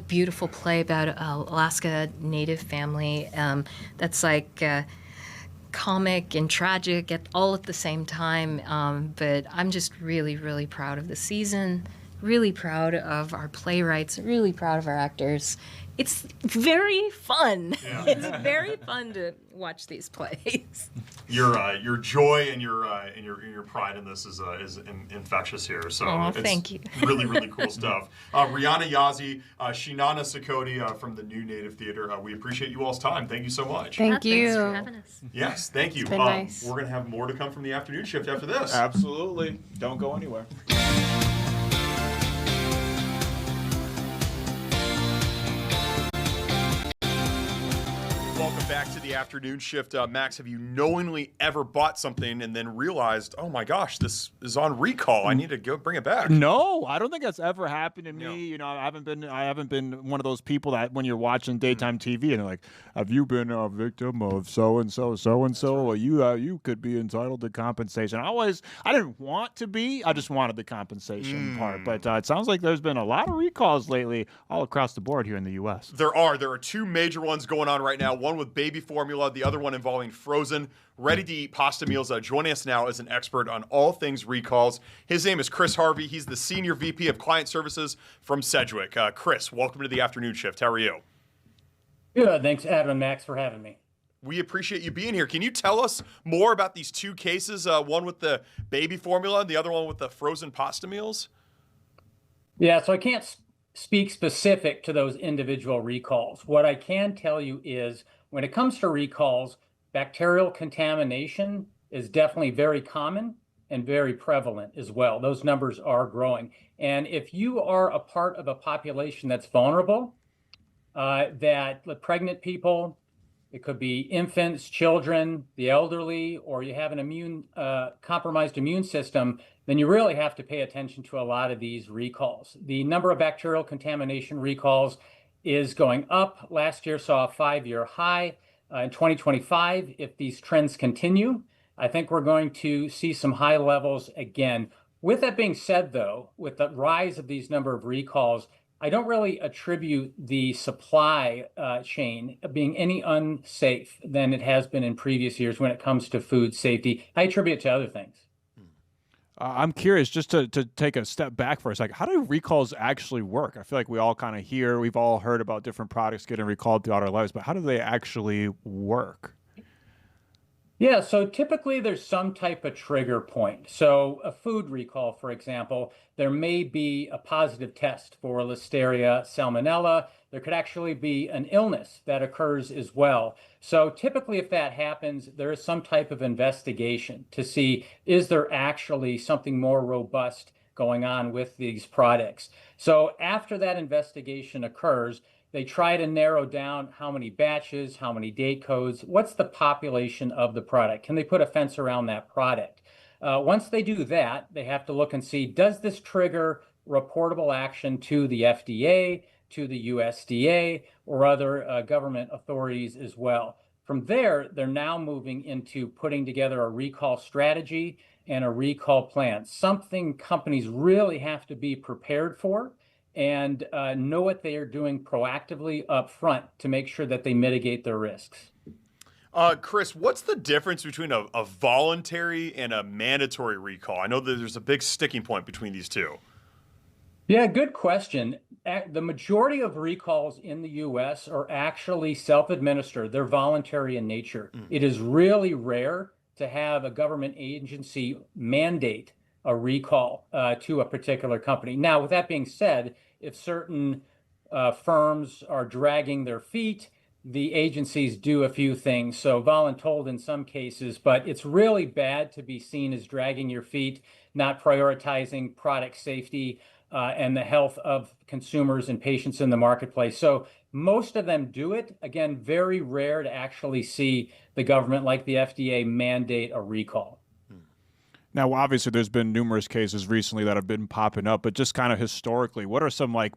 beautiful play about an Alaska Native family that's like comic and tragic all at the same time. But I'm just really, really proud of the season, really proud of our playwrights, really proud of our actors. It's very fun. Yeah. It's very fun to watch these plays. Your joy and your pride in this is infectious here. So it's thank you. Really, really cool stuff. Rihanna Yazzie, Shinana Sakoti from the New Native Theater. We appreciate you all's time. Thank you so much. Thank you. Thanks for having us. Yes, thank you. It's been nice. We're going to have more to come from the afternoon shift after this. Absolutely. Don't go anywhere. Welcome back to the afternoon shift. Max, have you knowingly ever bought something and then realized, oh my gosh, this is on recall, I need to go bring it back? No, I don't think that's ever happened to me. No. You know, I haven't been one of those people that when you're watching daytime TV and they're like, have you been a victim of so and so? Well, you could be entitled to compensation. I didn't want to be. I just wanted the compensation part. But it sounds like there's been a lot of recalls lately all across the board here in the U.S. There are two major ones going on right now. One with baby formula, the other one involving frozen, ready-to-eat pasta meals. Joining us now is an expert on all things recalls. His name is Chris Harvey. He's the Senior VP of Client Services from Sedgwick. Chris, welcome to the afternoon shift. How are you? Good. Thanks, Adam and Max, for having me. We appreciate you being here. Can you tell us more about these two cases, one with the baby formula and the other one with the frozen pasta meals? Yeah, so I can't speak specific to those individual recalls. What I can tell you is when it comes to recalls, bacterial contamination is definitely very common and very prevalent as well. Those numbers are growing. And if you are a part of a population that's vulnerable, that pregnant people, it could be infants, children, the elderly, or you have an compromised immune system, then you really have to pay attention to a lot of these recalls. The number of bacterial contamination recalls is going up. Last year saw a 5-year high. In 2025, if these trends continue, I think we're going to see some high levels again. With that being said, though, with the rise of these number of recalls, I don't really attribute the supply chain being any unsafe than it has been in previous years when it comes to food safety. I attribute it to other things. I'm curious, just to take a step back for a second, how do recalls actually work? I feel like we all kind of we've all heard about different products getting recalled throughout our lives, but how do they actually work? Yeah, so typically there's some type of trigger point. So a food recall, for example, there may be a positive test for Listeria, Salmonella. There could actually be an illness that occurs as well. So typically if that happens, there is some type of investigation to see, is there actually something more robust going on with these products? So after that investigation occurs, they try to narrow down how many batches, how many date codes, what's the population of the product? Can they put a fence around that product? Once they do that, they have to look and see, does this trigger reportable action to the FDA, to the USDA, or other government authorities as well? From there, they're now moving into putting together a recall strategy and a recall plan, something companies really have to be prepared for and know what they are doing proactively up front to make sure that they mitigate their risks. Chris, what's the difference between a voluntary and a mandatory recall? I know that there's a big sticking point between these two. Yeah, good question. The majority of recalls in the U.S. are actually self-administered. They're voluntary in nature. It is really rare to have a government agency mandate a recall to a particular company. Now, with that being said, if certain firms are dragging their feet, the agencies do a few things. So voluntold in some cases, but it's really bad to be seen as dragging your feet, not prioritizing product safety. and the health of consumers and patients in the marketplace. So most of them do it. Again, very rare to actually see the government like the FDA mandate a recall. Now, obviously, there's been numerous cases recently that have been popping up, but just kind of historically, what are some like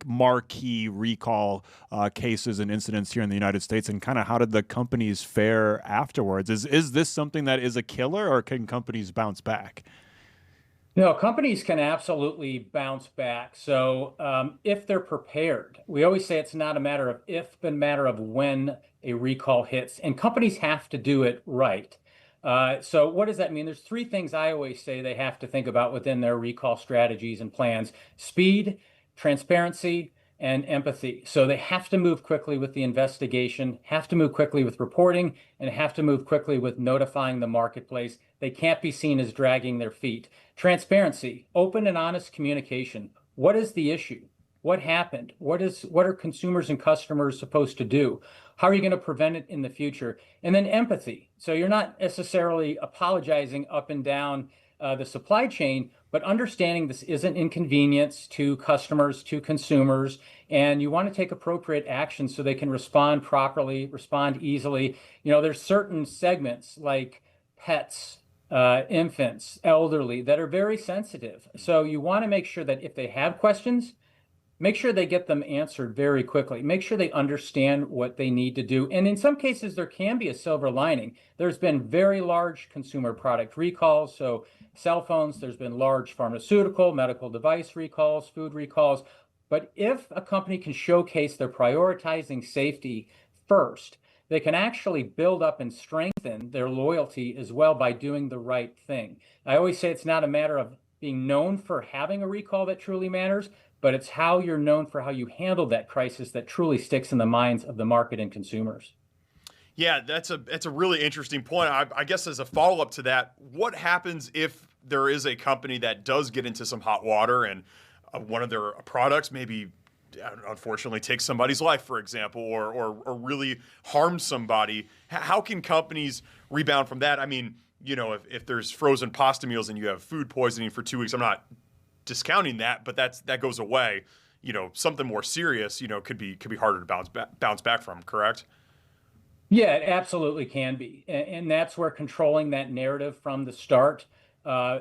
marquee recall cases and incidents here in the United States, and kind of how did the companies fare afterwards? Is this something that is a killer, or can companies bounce back? No, companies can absolutely bounce back. So if they're prepared, we always say it's not a matter of if, but a matter of when a recall hits, and companies have to do it right. So what does that mean? There's three things I always say they have to think about within their recall strategies and plans: speed, transparency, and empathy. So they have to move quickly with the investigation, have to move quickly with reporting, and have to move quickly with notifying the marketplace. They can't be seen as dragging their feet. Transparency, open and honest communication. What is the issue? What happened? What are consumers and customers supposed to do? How are you going to prevent it in the future? And then empathy. So you're not necessarily apologizing up and down the supply chain, but understanding this is an inconvenience to customers, to consumers, and you want to take appropriate action so they can respond properly, respond easily. You know, there's certain segments like pets, infants, elderly, that are very sensitive. So you want to make sure that if they have questions, make sure they get them answered very quickly. Make sure they understand what they need to do. And in some cases, there can be a silver lining. There's been very large consumer product recalls. So cell phones, there's been large pharmaceutical, medical device recalls, food recalls. But if a company can showcase they're prioritizing safety first, they can actually build up and strengthen their loyalty as well by doing the right thing. I always say it's not a matter of being known for having a recall that truly matters, but it's how you're known for how you handle that crisis that truly sticks in the minds of the market and consumers. Yeah, that's a really interesting point. I guess as a follow-up to that, what happens if there is a company that does get into some hot water and one of their products maybe unfortunately takes somebody's life, for example, or really harms somebody? How can companies rebound from that? I mean, you know, if there's frozen pasta meals and you have food poisoning for 2 weeks, I'm not discounting that, but that goes away. You know, something more serious, you know, could be harder to bounce back from, correct? Yeah, it absolutely can be. And that's where controlling that narrative from the start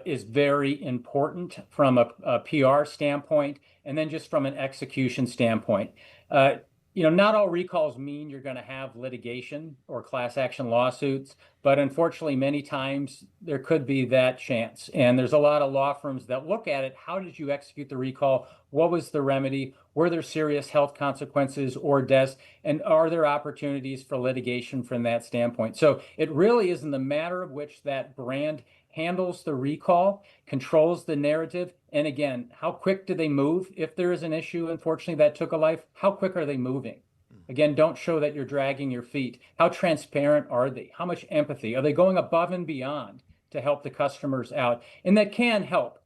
is very important from a PR standpoint, and then just from an execution standpoint. You know, not all recalls mean you're going to have litigation or class action lawsuits, but unfortunately, many times there could be that chance. And there's a lot of law firms that look at it. How did you execute the recall? What was the remedy? Were there serious health consequences or deaths? And are there opportunities for litigation from that standpoint? So it really is in the matter of which that brand handles the recall, controls the narrative, and again, how quick do they move? If there is an issue, unfortunately, that took a life, how quick are they moving? Again, don't show that you're dragging your feet. How transparent are they? How much empathy? Are they going above and beyond to help the customers out? And that can help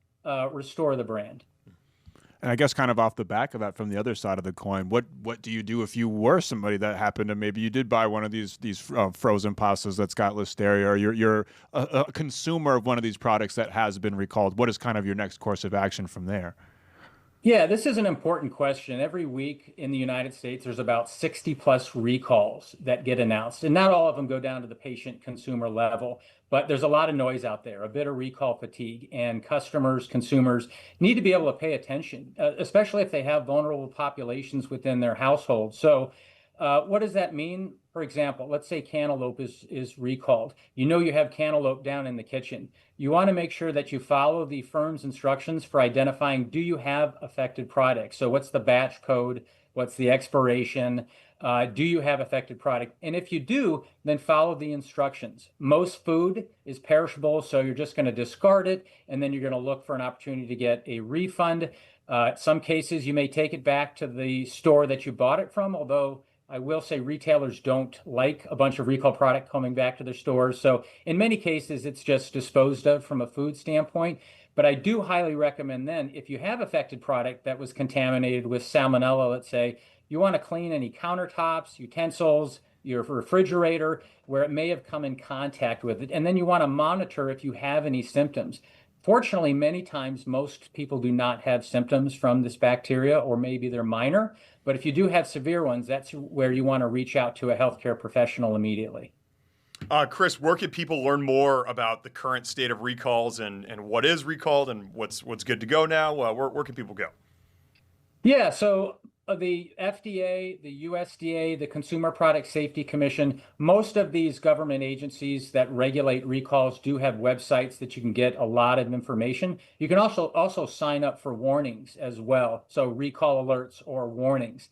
restore the brand. And I guess kind of off the back of that, from the other side of the coin, what do you do if you were somebody that happened to maybe you did buy one of these frozen pastas that's got listeria, or you're a consumer of one of these products that has been recalled? What is kind of your next course of action from there? Yeah, this is an important question. Every week in the United States, there's about 60 plus recalls that get announced, and not all of them go down to the patient consumer level, but there's a lot of noise out there, a bit of recall fatigue, and customers, consumers need to be able to pay attention, especially if they have vulnerable populations within their household. So what does that mean? For example, let's say cantaloupe is recalled. You know you have cantaloupe down in the kitchen. You want to make sure that you follow the firm's instructions for identifying, do you have affected products? So what's the batch code? What's the expiration? Do you have affected product? And if you do, then follow the instructions. Most food is perishable, so you're just going to discard it, and then you're going to look for an opportunity to get a refund. Some cases, you may take it back to the store that you bought it from, although I will say retailers don't like a bunch of recall product coming back to their stores. So in many cases, it's just disposed of from a food standpoint. But I do highly recommend then, if you have affected product that was contaminated with salmonella, let's say, you want to clean any countertops, utensils, your refrigerator, where it may have come in contact with it. And then you want to monitor if you have any symptoms. Fortunately, many times, most people do not have symptoms from this bacteria, or maybe they're minor. But if you do have severe ones, that's where you want to reach out to a healthcare professional immediately. Chris, where can people learn more about the current state of recalls and what is recalled and what's good to go now? Where can people go? Yeah, so the FDA, the USDA, the Consumer Product Safety Commission, most of these government agencies that regulate recalls do have websites that you can get a lot of information. You can also sign up for warnings as well, so recall alerts or warnings.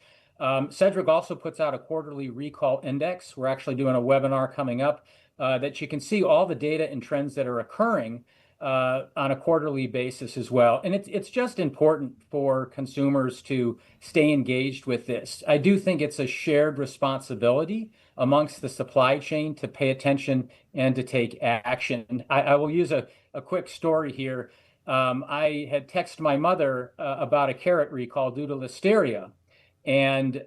Sedgwick also puts out a quarterly recall index. We're actually doing a webinar coming up that you can see all the data and trends that are occurring on a quarterly basis as well. And it's just important for consumers to stay engaged with this. I do think it's a shared responsibility amongst the supply chain to pay attention and to take action. I will use a quick story here. I had texted my mother about a carrot recall due to listeria. And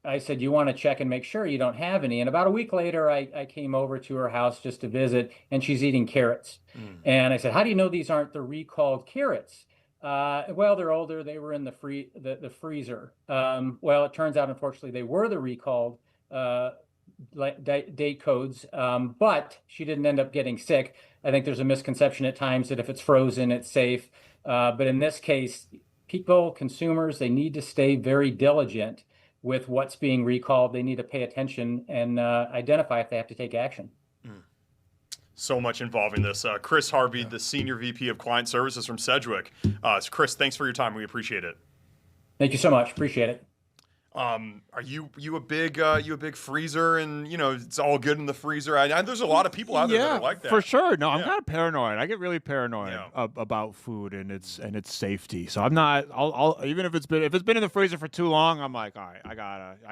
I said, you want to check and make sure you don't have any. And about a week later, I came over to her house just to visit, and she's eating carrots. And I said, how do you know these aren't the recalled carrots? Well, they're older. They were in the freezer. Well, it turns out, unfortunately, they were the recalled date codes, but she didn't end up getting sick. I think there's a misconception at times that if it's frozen, it's safe. But in this case, consumers, they need to stay very diligent with what's being recalled. They need to pay attention and identify if they have to take action. So much involving this. Chris Harvey, the Senior VP of Client Services from Sedgwick. Chris, thanks for your time. We appreciate it. Thank you so much. Appreciate it. Are you a big freezer, and it's all good in the freezer? There's a lot of people out there that are like that. For sure. No, I'm kind of paranoid. I get really paranoid about food and its safety. So I'm not. I'll even if it's been in the freezer for too long, I'm like, all right, I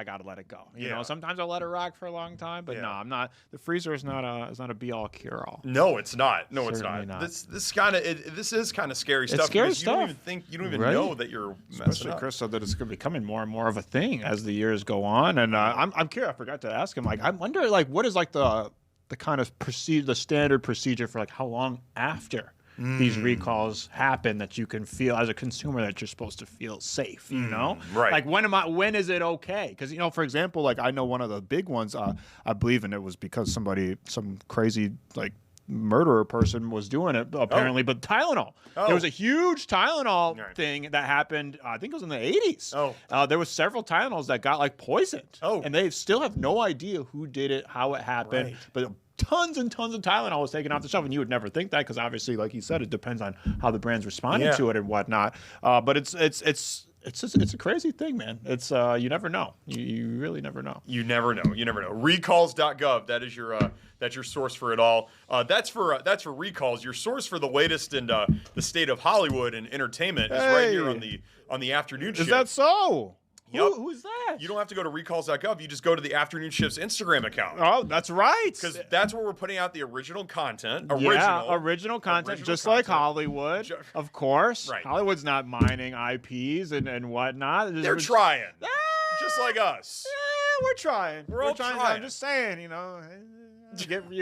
gotta let it go. You know, sometimes I'll let it rock for a long time, but no, I'm not. The freezer is not a be all cure all. No, it's not. No, Certainly it's not. not. This is kind of scary stuff. Scary because stuff. You don't even know that you're messing Especially up. Chris said that it's becoming more and more of a thing as the years go on, and I'm curious. I forgot to ask him. I wonder, what is the kind of the standard procedure for how long after these recalls happen that you can feel as a consumer that you're supposed to feel safe. Right? When is it okay? Because for example, I know one of the big ones. I believe, and it was because some crazy murderer person was doing it apparently, but Tylenol. There was a huge Tylenol thing that happened, I think it was in the 80s. There was several Tylenols that got poisoned. And they still have no idea who did it, how it happened, but tons and tons of Tylenol was taken off the shelf, and you would never think that because obviously, like you said, it depends on how the brand's responding to it and whatnot. But it's a crazy thing, man. It's you never know. You really never know. You never know. Recalls.gov. That's your source for it all. That's for recalls. Your source for the latest in the state of Hollywood and entertainment is right here on the afternoon shift. Is that so? Yep. Who's that? You don't have to go to recalls.gov. You just go to the Afternoon Shift's Instagram account. Oh, that's right. Because that's where we're putting out the original content. Original content, just like Hollywood, of course. Right. Hollywood's not mining IPs and whatnot. They're trying. Just like us. Yeah, we're trying. We're all trying. I'm just saying, you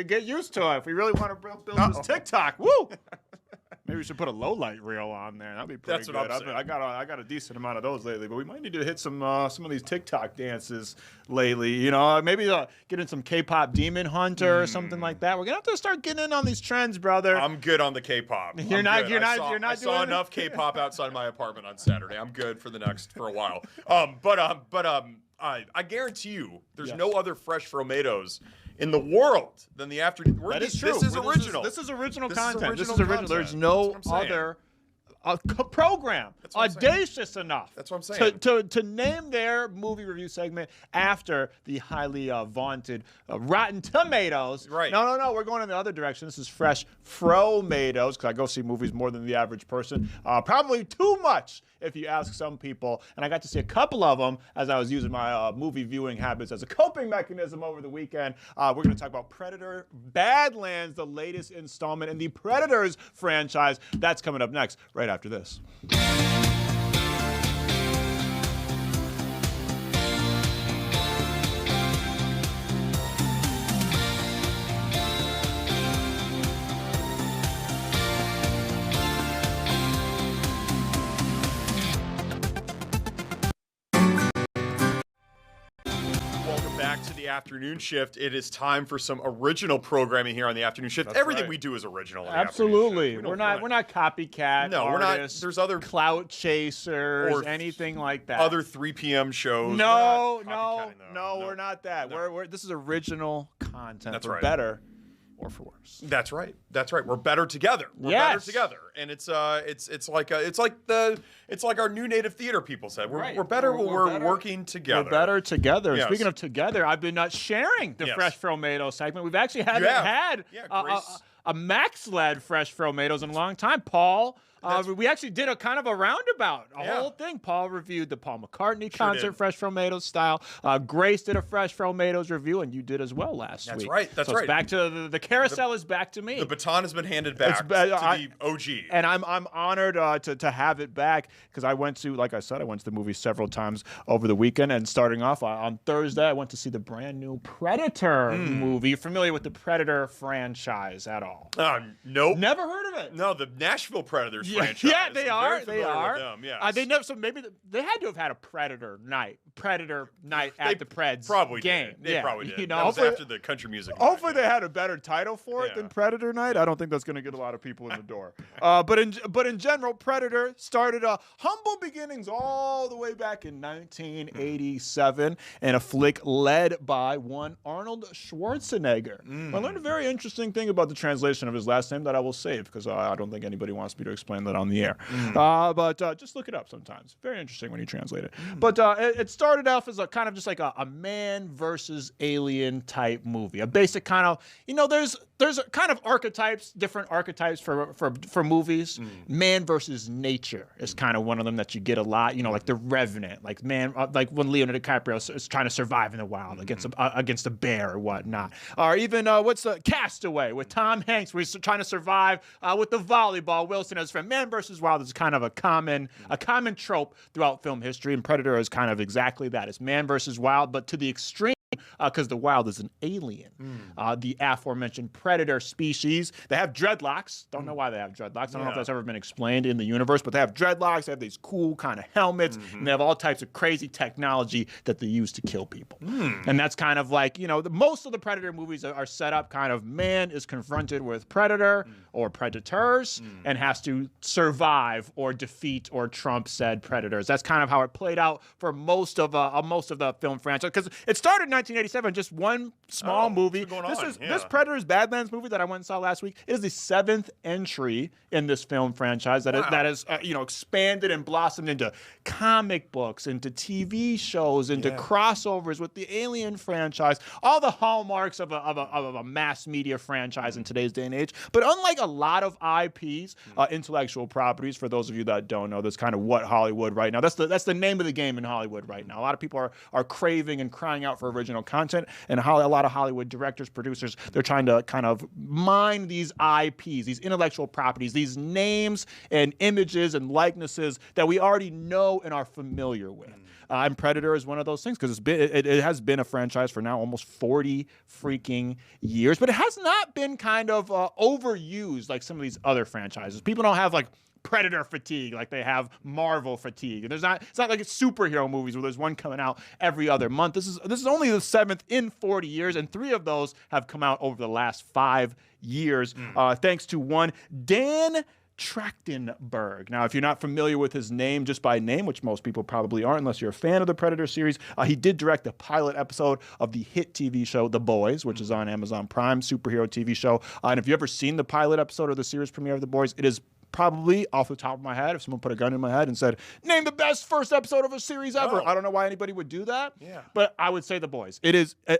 get used to it. If we really want to build this TikTok, woo! Maybe we should put a low light reel on there. That'd be pretty good. That's what I'm saying. I got a decent amount of those lately, but we might need to hit some of these TikTok dances lately. Maybe get in some K-pop Demon Hunter or something like that. We're gonna have to start getting in on these trends, brother. I'm good on the K-pop. You're not doing I saw enough K-pop outside my apartment on Saturday. I'm good for a while. I guarantee you, there's no other fresh Fromatoes in the world than the afternoon. That is true. This is original. This is original This is content. original This is original. content. There's no That's what I'm saying. other program audacious enough. That's what I'm saying. To name their movie review segment after the highly vaunted Rotten Tomatoes. Right. No. We're going in the other direction. This is fresh Fromatoes because I go see movies more than the average person. Probably too much if you ask some people. And I got to see a couple of them as I was using my movie viewing habits as a coping mechanism over the weekend. We're going to talk about Predator Badlands, the latest installment in the Predators franchise. That's coming up next, right after this. back to the afternoon shift. It is time for some original programming here on the afternoon shift. That's Everything right. we do is original. Absolutely. We're We're not copycat. No, we're artists, not. There's other clout chasers or anything like that. other 3 p.m. shows. No, We're not copycatting them. no, we're not that. No. We're this is original content. That's for right. better or for worse. That's right. That's right. We're better together. We're Yes. better together, and it's like our new native theater people said. We're Right. better when we're better- working together. We're better together. Yes. Speaking of together, I've been sharing the Yes. Fresh Fromato segment. We've actually haven't have. had Yeah, a Grace. Max-led Fresh Fromatos in a long time. Paul, we actually did a kind of a roundabout, a Yeah. whole thing. Paul reviewed the Paul McCartney concert, did. Fresh Fromatos style. Grace did a Fresh Fromatos review, and you did as well last week. That's right. That's so right. It's back to the carousel is back to me. The baton has been handed back to the OG. And I'm honored to have it back because I went to, like I said, I went to the movie several times over the weekend. And starting off on Thursday, I went to see the brand new Predator movie. You familiar with the Predator franchise at all? Nope. Never heard of it. No, the Nashville Predators franchise. Yeah, they I'm are. very They familiar are. with them, yes. They never. So maybe they had to have had a Predator night at the Preds Probably game. did. They Yeah, probably did. You know, that was hopefully- after the country music. Hopefully night, they had a better title for it than Yeah. Predator Night. I don't think that's going to get a lot of people in the door. But in general, Predator started humble beginnings all the way back in 1987 in a flick led by one Arnold Schwarzenegger. I learned a very interesting thing about the translation of his last name that I will save because I don't think anybody wants me to explain that on the air. But just look it up sometimes. Very interesting when you translate it. But it started off as a kind of just like a man versus alien type movie. A basic kind of, there's kind of archetypes, different archetypes for movies. Man versus nature is kind of one of them that you get a lot. Like The Revenant, like like when Leonardo DiCaprio is trying to survive in the wild against a bear or whatnot. Or even what's the Castaway with Tom Hanks, where he's trying to survive with the volleyball. Wilson as friend. Man versus wild is kind of a common trope throughout film history, and Predator is kind of exactly that. It's man versus wild, but to the extreme. Because the wild is an alien. The aforementioned predator species, they have dreadlocks. Don't know why they have dreadlocks. I don't know if that's ever been explained in the universe, but they have dreadlocks. They have these cool kind of helmets, and they have all types of crazy technology that they use to kill people. And that's kind of like, most of the Predator movies are set up kind of man is confronted with predator or predators and has to survive or defeat or trump said predators. That's kind of how it played out for most of the film franchise, because it started in 1987, just one small movie. This Predators Badlands movie that I went and saw last week. It is the 7th entry in this film franchise that has expanded and blossomed into comic books, into TV shows, into crossovers with the Alien franchise. All the hallmarks of a mass media franchise in today's day and age. But unlike a lot of IPs, intellectual properties, for those of you that don't know, that's kind of what Hollywood right now. That's the name of the game in Hollywood right now. A lot of people are craving and crying out for original content, and a lot of Hollywood directors, producers, they're trying to kind of mine these IPs, these intellectual properties, these names and images and likenesses that we already know and are familiar with. And Predator is one of those things because it has been a franchise for now almost 40 freaking years, but it has not been kind of overused like some of these other franchises. People don't have like Predator fatigue like they have Marvel fatigue. And it's not like it's superhero movies where there's one coming out every other month. This is only the 7th in 40 years, and 3 of those have come out over the last 5 years, thanks to one Dan Trachtenberg. Now, if you're not familiar with his name just by name, which most people probably aren't unless you're a fan of the Predator series, he did direct the pilot episode of the hit TV show The Boys, which is on Amazon Prime, superhero TV show. And if you've ever seen the pilot episode or the series premiere of The Boys, it is probably off the top of my head, if someone put a gun in my head and said, name the best first episode of a series ever. I don't know why anybody would do that, but I would say The Boys.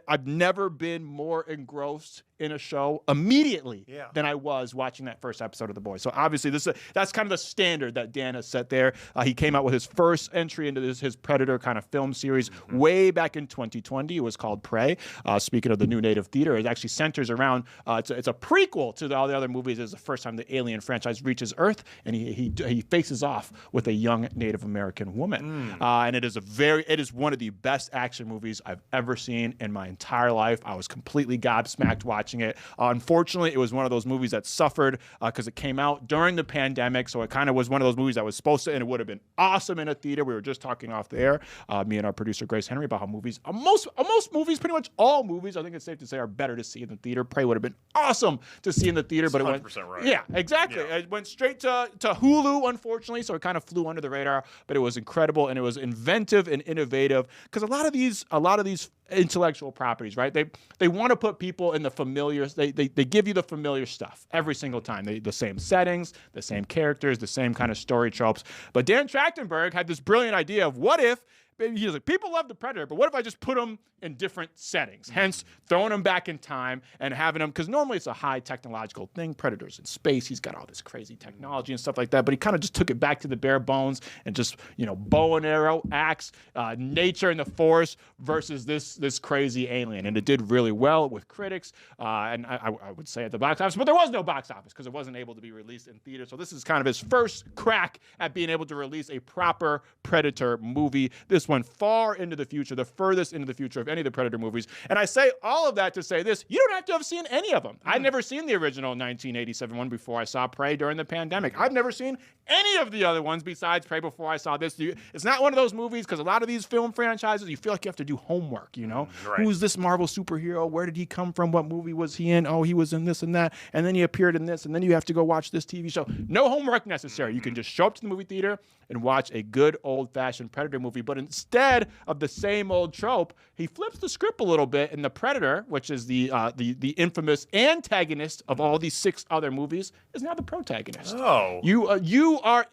I've never been more engrossed in a show immediately than I was watching that first episode of The Boys. So obviously that's kind of the standard that Dan has set there. He came out with his first entry into his Predator kind of film series way back in 2020. It was called Prey. Speaking of the new native theater, it actually centers around, it's a prequel to all the other movies. It's the first time the Alien franchise reaches Earth, and he faces off with a young Native American woman. And it is one of the best action movies I've ever seen in my entire life. I was completely gobsmacked watching watching it. Unfortunately, it was one of those movies that suffered because it came out during the pandemic, so it kind of was one of those movies that was supposed to, and it would have been awesome in a theater. We were just talking off the air, me and our producer Grace Henry, about how movies, most movies, pretty much all movies, I think it's safe to say, are better to see in the theater. Prey would have been awesome to see in the theater, but it went, right. yeah, exactly. Yeah. It went straight to Hulu, unfortunately, so it kind of flew under the radar, but it was incredible, and it was inventive and innovative, because a lot of these intellectual properties, right? They want to put people in the familiar. They give you the familiar stuff every single time. The same settings, the same characters, the same kind of story tropes. But Dan Trachtenberg had this brilliant idea of, what if, he was like, people love the Predator, but what if I just put them in different settings? Hence, throwing them back in time and having them, because normally it's a high technological thing. Predator's in space. He's got all this crazy technology and stuff like that, but he kind of just took it back to the bare bones and just, bow and arrow, axe, nature in the forest versus this crazy alien. And it did really well with critics, and I would say at the box office, but there was no box office because it wasn't able to be released in theaters. So this is kind of his first crack at being able to release a proper Predator movie. This went far into the future, the furthest into the future of any of the Predator movies. And I say all of that to say this: you don't have to have seen any of them. I'd never seen the original 1987 one before I saw Prey during the pandemic. I've never seen any of the other ones besides Prey before I saw this. It's not one of those movies, because a lot of these film franchises, you feel like you have to do homework, Right. Who's this Marvel superhero? Where did he come from? What movie was he in? Oh, he was in this and that. And then he appeared in this. And then you have to go watch this TV show. No homework necessary. You can just show up to the movie theater and watch a good old-fashioned Predator movie. But instead of the same old trope, he flips the script a little bit, and the Predator, which is the infamous antagonist of all these 6 other movies, is now the protagonist. Oh, you are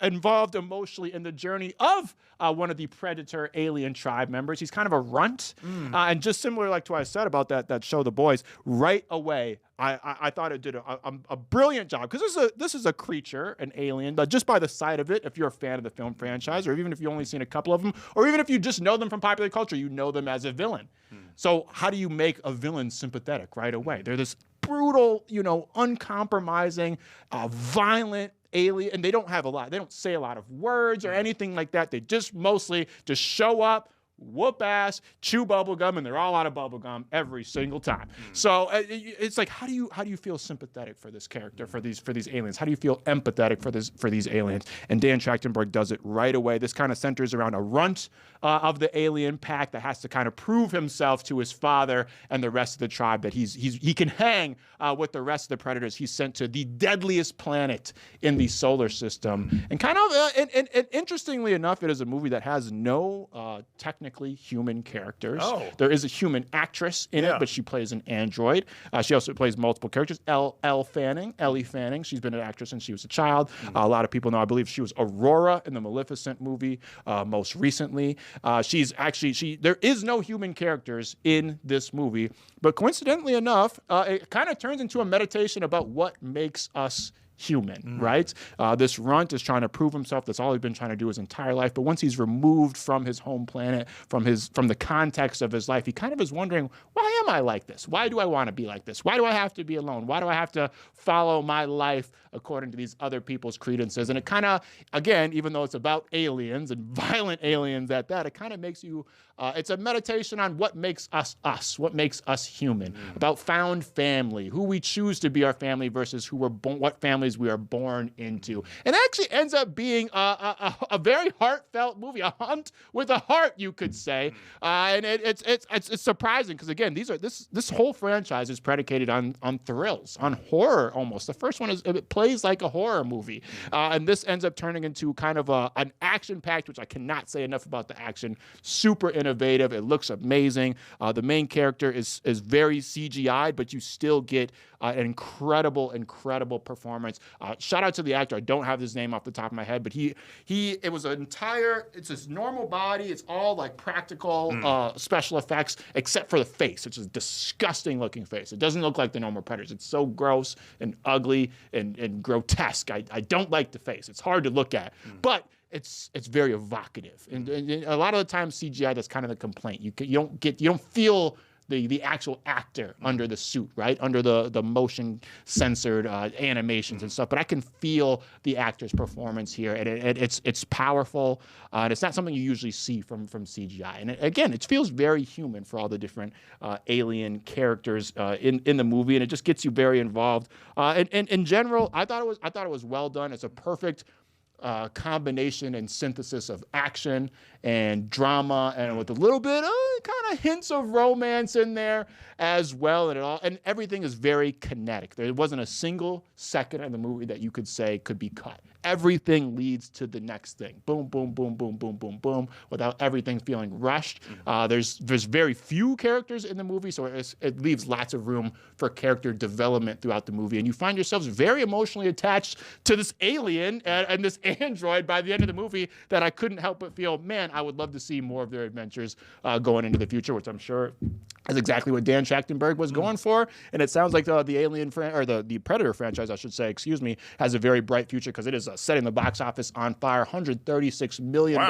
involved emotionally in the journey of one of the Predator alien tribe members. He's kind of a runt, and just similar like to what I said about that show, The Boys. Right away, I thought it did a brilliant job, because this is a creature, an alien, just by the sight of it. If you're a fan of the film franchise, or even if you've only seen a couple of them, or even if you just know them from popular culture, you know them as a villain. So how do you make a villain sympathetic right away? They're this brutal, uncompromising, violent alien, and they don't say a lot of words or anything like that. They just mostly just show up, whoop ass, chew bubble gum, and they're all out of bubble gum every single time. So it's like, how do you feel sympathetic for this character, for these aliens? How do you feel empathetic for these aliens? And Dan Trachtenberg does it right away. This kind of centers around a runt of the alien pack that has to kind of prove himself to his father and the rest of the tribe that he can hang with the rest of the Predators. He's sent to the deadliest planet in the solar system. And kind of, and interestingly enough, it is a movie that has no technical human characters. Oh. There is a human actress in it, but she plays an android. She also plays multiple characters. Ellie Fanning. She's been an actress since she was a child. A lot of people know, I believe she was Aurora in the Maleficent movie most recently. There is no human characters in this movie, but coincidentally enough, it kind of turns into a meditation about what makes us human, right? This runt is trying to prove himself. That's all he's been trying to do his entire life. But once he's removed from his home planet, from the context of his life, he kind of is wondering, why am I like this? Why do I want to be like this? Why do I have to be alone? Why do I have to follow my life according to these other people's credences? And it kind of, again, even though it's about aliens and violent aliens at that, it kind of makes you, it's a meditation on what makes us, what makes us human, about found family, who we choose to be our family versus what families we are born into. And it actually ends up being a very heartfelt movie, a hunt with a heart, you could say. And it's surprising, because again, this whole franchise is predicated on thrills, on horror almost. The first one it plays like a horror movie, and this ends up turning into kind of an action-packed, which I cannot say enough about the action. Super innovative. It looks amazing. The main character is very CGI, but you still get an incredible performance. Shout out to the actor. I don't have his name off the top of my head, but it's his normal body. It's all like practical special effects, except for the face, which is a disgusting looking face. It doesn't look like the normal Predators. It's so gross and ugly and grotesque. I don't like the face. It's hard to look at, but it's very evocative. And a lot of the time CGI, that's kind of the complaint. You don't feel the actual actor under the suit, right? Under the motion censored animations and stuff. But I can feel the actor's performance here, and it's powerful. And it's not something you usually see from CGI. And again, it feels very human for all the different alien characters in the movie, and it just gets you very involved. And in general, I thought it was well done. It's a perfect combination and synthesis of action and drama, and with a little bit of kind of hints of romance in there as well, and everything is very kinetic. There wasn't a single second in the movie that you could say could be cut. Everything leads to the next thing. Boom, boom, boom, boom, boom, boom, boom, without everything feeling rushed. There's very few characters in the movie, so it leaves lots of room for character development throughout the movie, and you find yourselves very emotionally attached to this alien and this android by the end of the movie that I couldn't help but feel, man, I would love to see more of their adventures going into the future, which I'm sure is exactly what Dan Trachtenberg was going for. And it sounds like the Alien the Predator franchise, I should say, has a very bright future, because it is setting the box office on fire. $136 million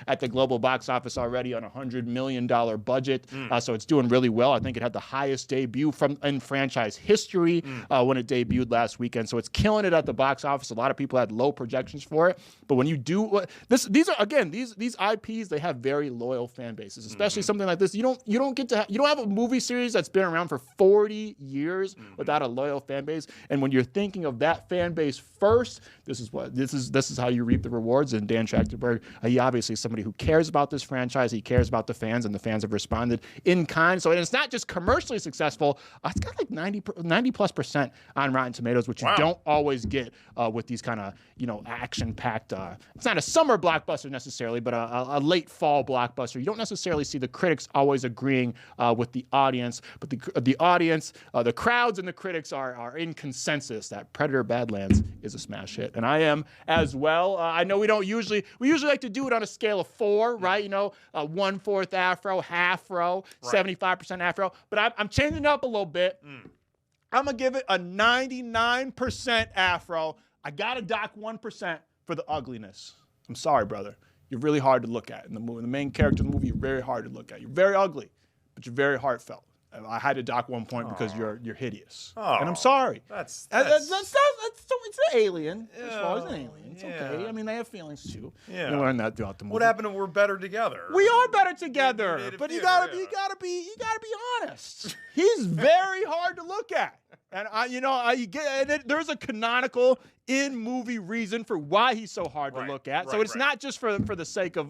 at the global box office already on a $100 million budget. So it's doing really well. I think it had the highest debut in franchise history when it debuted last weekend. So it's killing it at the box office. A lot of people had low projections for it. But when you do these IPs, they have very loyal fan bases, especially something like this. You don't have a movie series that's been around for 40 years without a loyal fan base. And when you're thinking of that fan base first, this is how you reap the rewards. And Dan Trachtenberg, he obviously is somebody who cares about this franchise. He cares about the fans, and the fans have responded in kind. So, and it's not just commercially successful. It's got like 90+% on Rotten Tomatoes, which you don't always get with these kind of action-packed. It's not a summer blockbuster necessarily, but a late fall blockbuster. You don't necessarily see the critics always agreeing with the audience, but the audience, the crowds, and the critics are in consensus that Predator: Badlands is a smash hit, and I am as well. I know we usually like to do it on a scale of 4, right? 1/4 Afro, half Afro, 75% Afro, but I'm changing it up a little bit. I'm gonna give it a 99% Afro. I gotta dock 1% for the ugliness. I'm sorry, brother. You're really hard to look at in the movie. The main character in the movie, you're very hard to look at. You're very ugly, but you're very heartfelt. I had to dock 1 point because you're hideous, and I'm sorry. That's it's an alien. As far as an alien, it's okay. I mean, they have feelings too. Yeah, you learn that throughout the movie. What happened to we're better together? We are better together, but you gotta be honest. He's very hard to look at, and there's a canonical in-movie reason for why he's so hard to look at. So it's not just for the sake of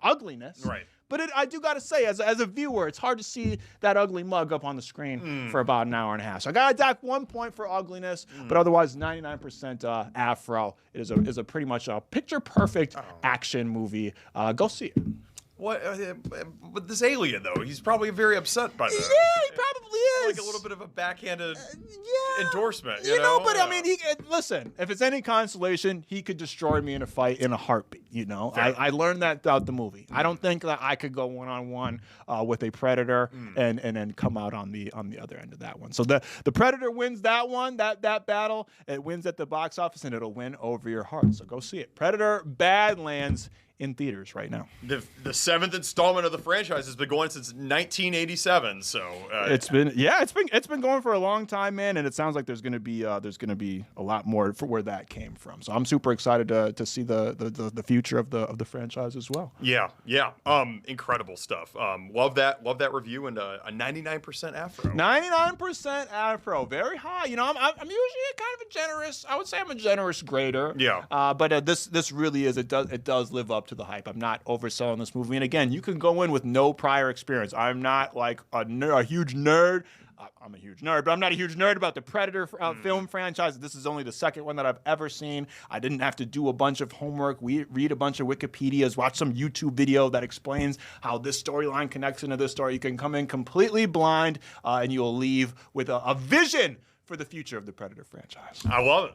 ugliness, right? But I do got to say, as a viewer, it's hard to see that ugly mug up on the screen for about an hour and a half. So I got to dock 1 point for ugliness, but otherwise 99% Afro. It is a pretty much a picture-perfect action movie. Go see it. What? But this alien, though, he's probably very upset by that. Yeah, he probably is. Like a little bit of a backhanded endorsement, But I mean, listen, if it's any consolation, he could destroy me in a fight in a heartbeat, I learned that throughout the movie. I don't think that I could go one-on-one with a Predator and then come out on the other end of that one. So the Predator wins that one, that battle. It wins at the box office, and it'll win over your heart. So go see it. Predator: Badlands in theaters right now. The 7th installment of the franchise has been going since 1987. So it's been going for a long time, man. And it sounds like there's going to be a lot more for where that came from. So I'm super excited to see the future of the franchise as well. Yeah. Incredible stuff. Love that review, and a 99% Afro. 99% Afro, very high. I'm usually kind of a generous. I would say I'm a generous grader. Yeah. But this really is. It does live up to the hype. I'm not overselling this movie. And again, you can go in with no prior experience. I'm not like a huge nerd. I'm a huge nerd, but I'm not a huge nerd about the Predator film franchise. This is only the second one that I've ever seen. I didn't have to do a bunch of homework, read a bunch of Wikipedias, watch some YouTube video that explains how this storyline connects into this story. You can come in completely blind, and you'll leave with a vision for the future of the Predator franchise. I love it.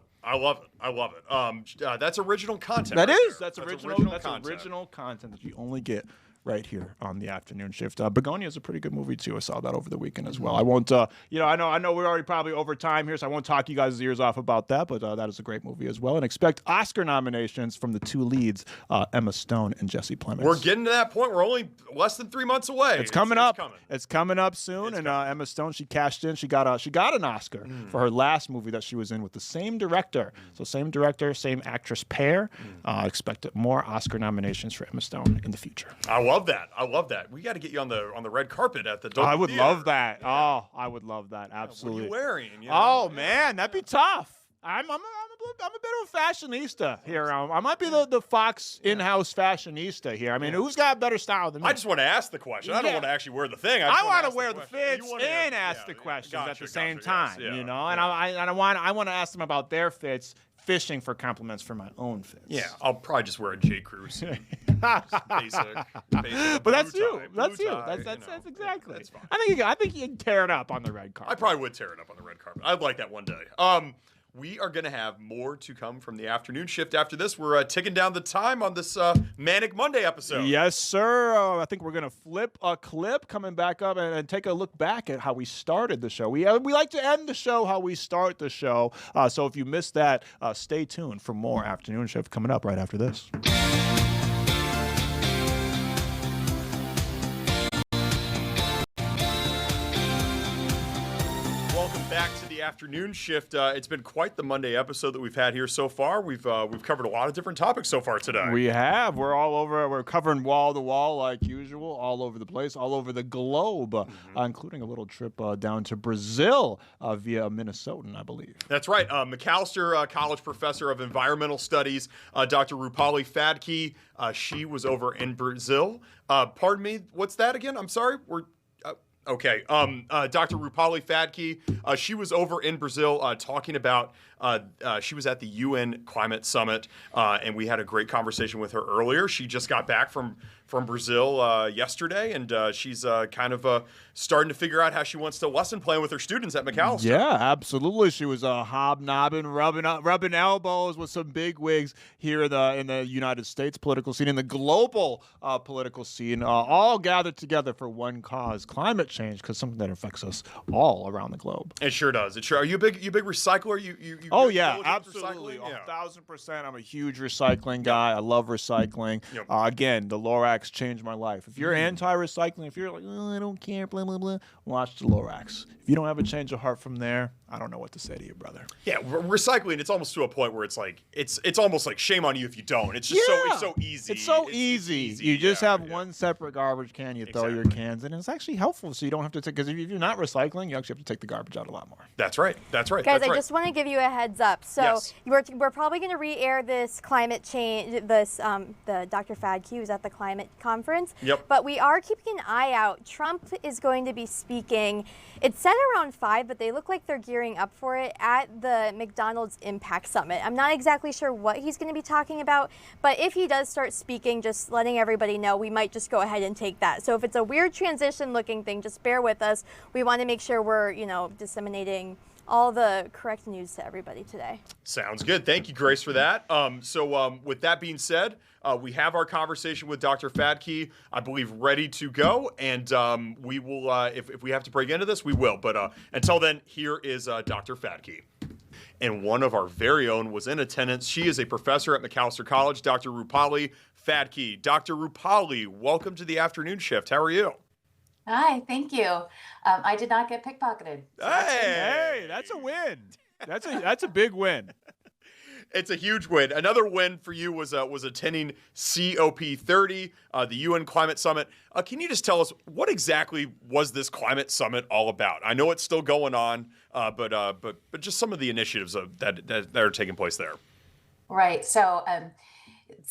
That's original content. That's original content that you only get right here on the afternoon shift. Begonia is a pretty good movie too. I saw that over the weekend as well. I won't, I know we're already probably over time here, so I won't talk you guys' ears off about that, but that is a great movie as well. And expect Oscar nominations from the two leads, Emma Stone and Jesse Plemons. We're getting to that point. We're only less than 3 months away. It's coming up. Coming. It's coming up soon. Emma Stone, she cashed in. She got an Oscar for her last movie that she was in with the same director. So same director, same actress pair. Expect more Oscar nominations for Emma Stone in the future. I love that. We got to get you on the red carpet at the Dolby I would Theater. love that. Yeah. Oh, I would love that. Absolutely. What are you wearing? Oh man, that'd be tough. I'm a bit of a fashionista here. I might be the Fox in-house fashionista here. I mean, who's got better style than me? I just want to ask the question. I don't want to actually wear the thing. I want to wear the fits and ask the questions at the same time. Yes, you know, and I want to ask them about their fits, fishing for compliments for my own fits. Yeah, I'll probably just wear a J. Crew suit. basic. But that's you. That's you. That's exactly. That's fine. I think you can tear it up on the red carpet. I probably would tear it up on the red carpet. I'd like that one day. We are going to have more to come from the afternoon shift after this. We're ticking down the time on this Manic Monday episode. Yes, sir. I think we're going to flip a clip coming back up and take a look back at how we started the show. We like to end the show how we start the show. So if you missed that, stay tuned for more afternoon shift coming up right after this. Back to the afternoon shift. It's been quite the Monday episode that we've had here so far. We've covered a lot of different topics so far today. We have. We're all over. We're covering wall to wall like usual, all over the place, all over the globe, including a little trip down to Brazil via Minnesotan, I believe. That's right. McAllister College Professor of Environmental Studies, Dr. Rupali Phadke. She was over in Brazil. Pardon me. What's that again? I'm sorry. Okay. Dr. Rupali Phadke, she was over in Brazil talking about, she was at the UN Climate Summit, and we had a great conversation with her earlier. She just got back from Brazil yesterday, and she's kind of starting to figure out how she wants to lesson plan with her students at McAllister. Yeah, absolutely. She was hobnobbing, rubbing elbows with some big wigs here in the United States political scene, in the global political scene, all gathered together for one cause: climate change, because something that affects us all around the globe. It sure does. It sure. Are you a big recycler? You oh yeah, absolutely, 1,000%. I'm a huge recycling guy. I love recycling. Yep. Again, the Lorax changed my life. If you're anti-recycling, if you're like, I don't care, blah blah blah, watch the Lorax. If you don't have a change of heart from there, I don't know what to say to you, brother. Yeah, recycling. It's almost to a point where it's like it's almost like shame on you if you don't. It's just so easy. It's so easy. You just have one separate garbage can. You throw your cans in, and it's actually helpful. So you don't have to take, because if you're not recycling, you actually have to take the garbage out a lot more. That's right. Guys, I just want to give you a heads up. So we're probably going to re-air this climate change. The Dr. Phadke was at the climate conference. Yep. But we are keeping an eye out. Trump is going to be speaking. It's set around 5, but they look like they're gearing up for it at the McDonald's Impact Summit. I'm not exactly sure what he's going to be talking about, but if he does start speaking, just letting everybody know, we might just go ahead and take that. So if it's a weird transition looking thing, just bear with us. We want to make sure we're, disseminating all the correct news to everybody today. Sounds good. Thank you, Grace, for that. So with that being said, we have our conversation with Dr. Phadke, I believe, ready to go. And we will, if we have to break into this, we will. But until then, here is Dr. Phadke. And one of our very own was in attendance. She is a professor at McAllister College, Dr. Rupali Phadke. Dr. Rupali, welcome to the afternoon shift. How are you? Hi, thank you. I did not get pickpocketed. So hey, that's a win. That's a big win. It's a huge win. Another win for you was attending COP30, the UN Climate Summit. Can you just tell us what exactly was this climate summit all about? I know it's still going on, but just some of the initiatives that are taking place there. Right. So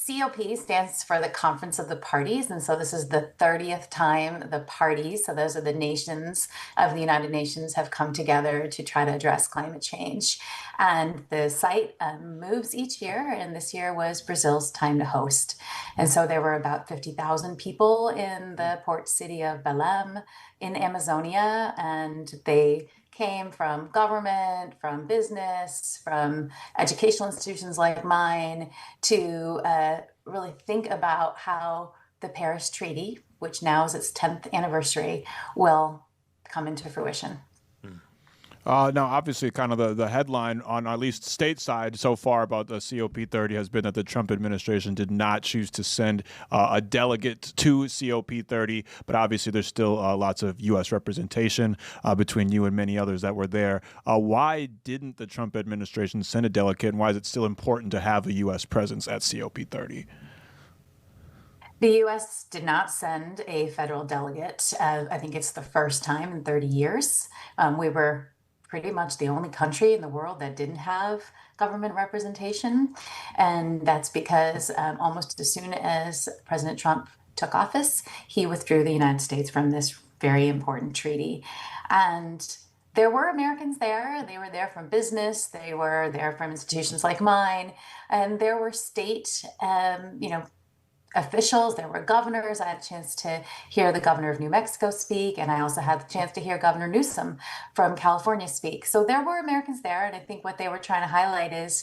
COP stands for the Conference of the Parties. And so this is the 30th time the parties, so those are the nations of the United Nations, have come together to try to address climate change. And the site moves each year, and this year was Brazil's time to host. And so there were about 50,000 people in the port city of Belém in Amazonia, and they came from government, from business, from educational institutions like mine to really think about how the Paris Treaty, which now is its 10th anniversary, will come into fruition. Now, obviously, kind of the headline on at least stateside so far about the COP30 has been that the Trump administration did not choose to send a delegate to COP30, but obviously there's still lots of U.S. representation between you and many others that were there. Why didn't the Trump administration send a delegate, and why is it still important to have a U.S. presence at COP30? The U.S. did not send a federal delegate. I think it's the first time in 30 years. We were pretty much the only country in the world that didn't have government representation. And that's because almost as soon as President Trump took office, he withdrew the United States from this very important treaty. And there were Americans there. They were there from business. They were there from institutions like mine. And there were state, officials, there were governors. I had a chance to hear the governor of New Mexico speak, and I also had the chance to hear Governor Newsom from California speak. So there were Americans there, and I think what they were trying to highlight is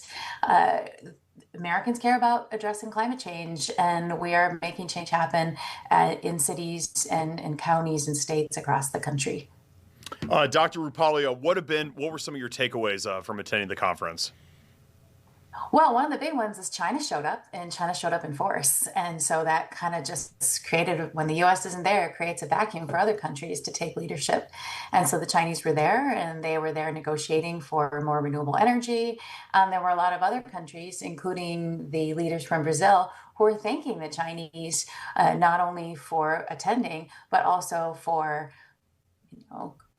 Americans care about addressing climate change, and we are making change happen in cities and counties and states across the country. Dr. Rupalia, what were some of your takeaways from attending the conference? Well, one of the big ones is China showed up, and China showed up in force. And so that kind of just created, when the U.S. isn't there, it creates a vacuum for other countries to take leadership. And so the Chinese were there, and they were there negotiating for more renewable energy. There were a lot of other countries, including the leaders from Brazil, who were thanking the Chinese not only for attending, but also for,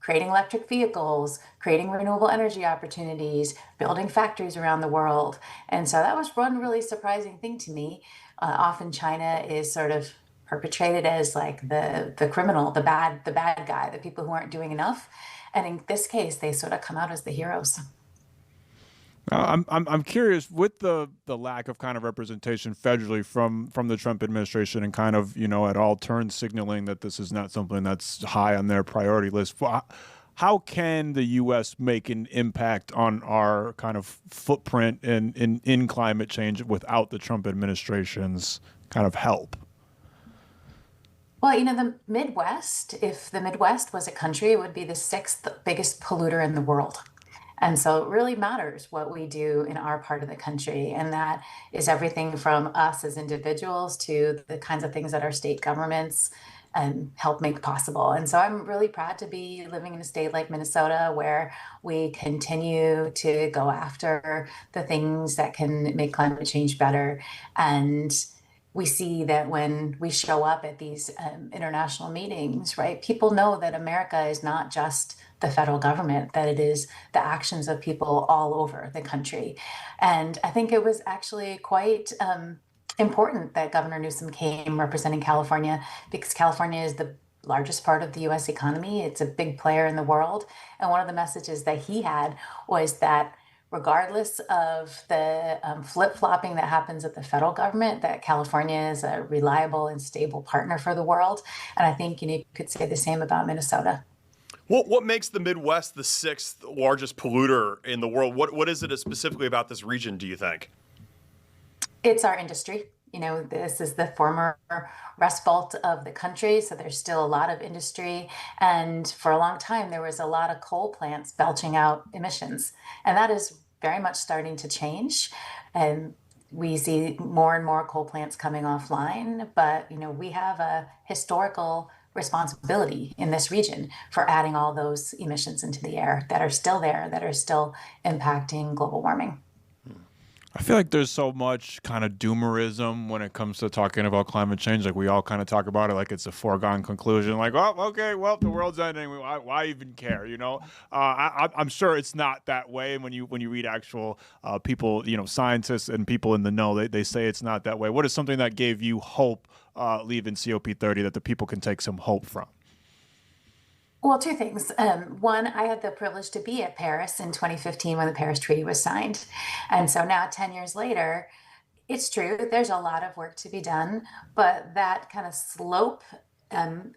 creating electric vehicles, creating renewable energy opportunities, building factories around the world. And so that was one really surprising thing to me. Often China is sort of perpetrated as like the criminal, the bad guy, the people who aren't doing enough. And in this case, they sort of come out as the heroes. I'm curious, with the lack of kind of representation federally from the Trump administration and kind of, at all turns signaling that this is not something that's high on their priority list, how can the U.S. make an impact on our kind of footprint in climate change without the Trump administration's kind of help? Well, the Midwest, if the Midwest was a country, it would be the 6th biggest polluter in the world. And so it really matters what we do in our part of the country. And that is everything from us as individuals to the kinds of things that our state governments help make possible. And so I'm really proud to be living in a state like Minnesota, where we continue to go after the things that can make climate change better. And we see that when we show up at these international meetings, right, people know that America is not just the federal government, that it is the actions of people all over the country. And I think it was actually quite important that Governor Newsom came representing California, because California is the largest part of the U.S. economy. It's a big player in the world. And one of the messages that he had was that regardless of the flip-flopping that happens at the federal government, that California is a reliable and stable partner for the world. And I think you could say the same about Minnesota. What makes the Midwest the 6th largest polluter in the world? What is it specifically about this region, do you think? It's our industry. This is the former Rust Belt of the country, so there's still a lot of industry. And for a long time, there was a lot of coal plants belching out emissions. And that is very much starting to change. And we see more and more coal plants coming offline. But, we have a historical responsibility in this region for adding all those emissions into the air that are still there, that are still impacting global warming. I feel like there's so much kind of doomerism when it comes to talking about climate change. Like, we all kind of talk about it like it's a foregone conclusion. Like, oh, okay, well, the world's ending. Why even care? I'm sure it's not that way. And when you read actual people, scientists and people in the know, they say it's not that way. What is something that gave you hope leaving COP30 that the people can take some hope from? Well, two things. One, I had the privilege to be at Paris in 2015 when the Paris Treaty was signed. And so now 10 years later, it's true, there's a lot of work to be done, but that kind of slope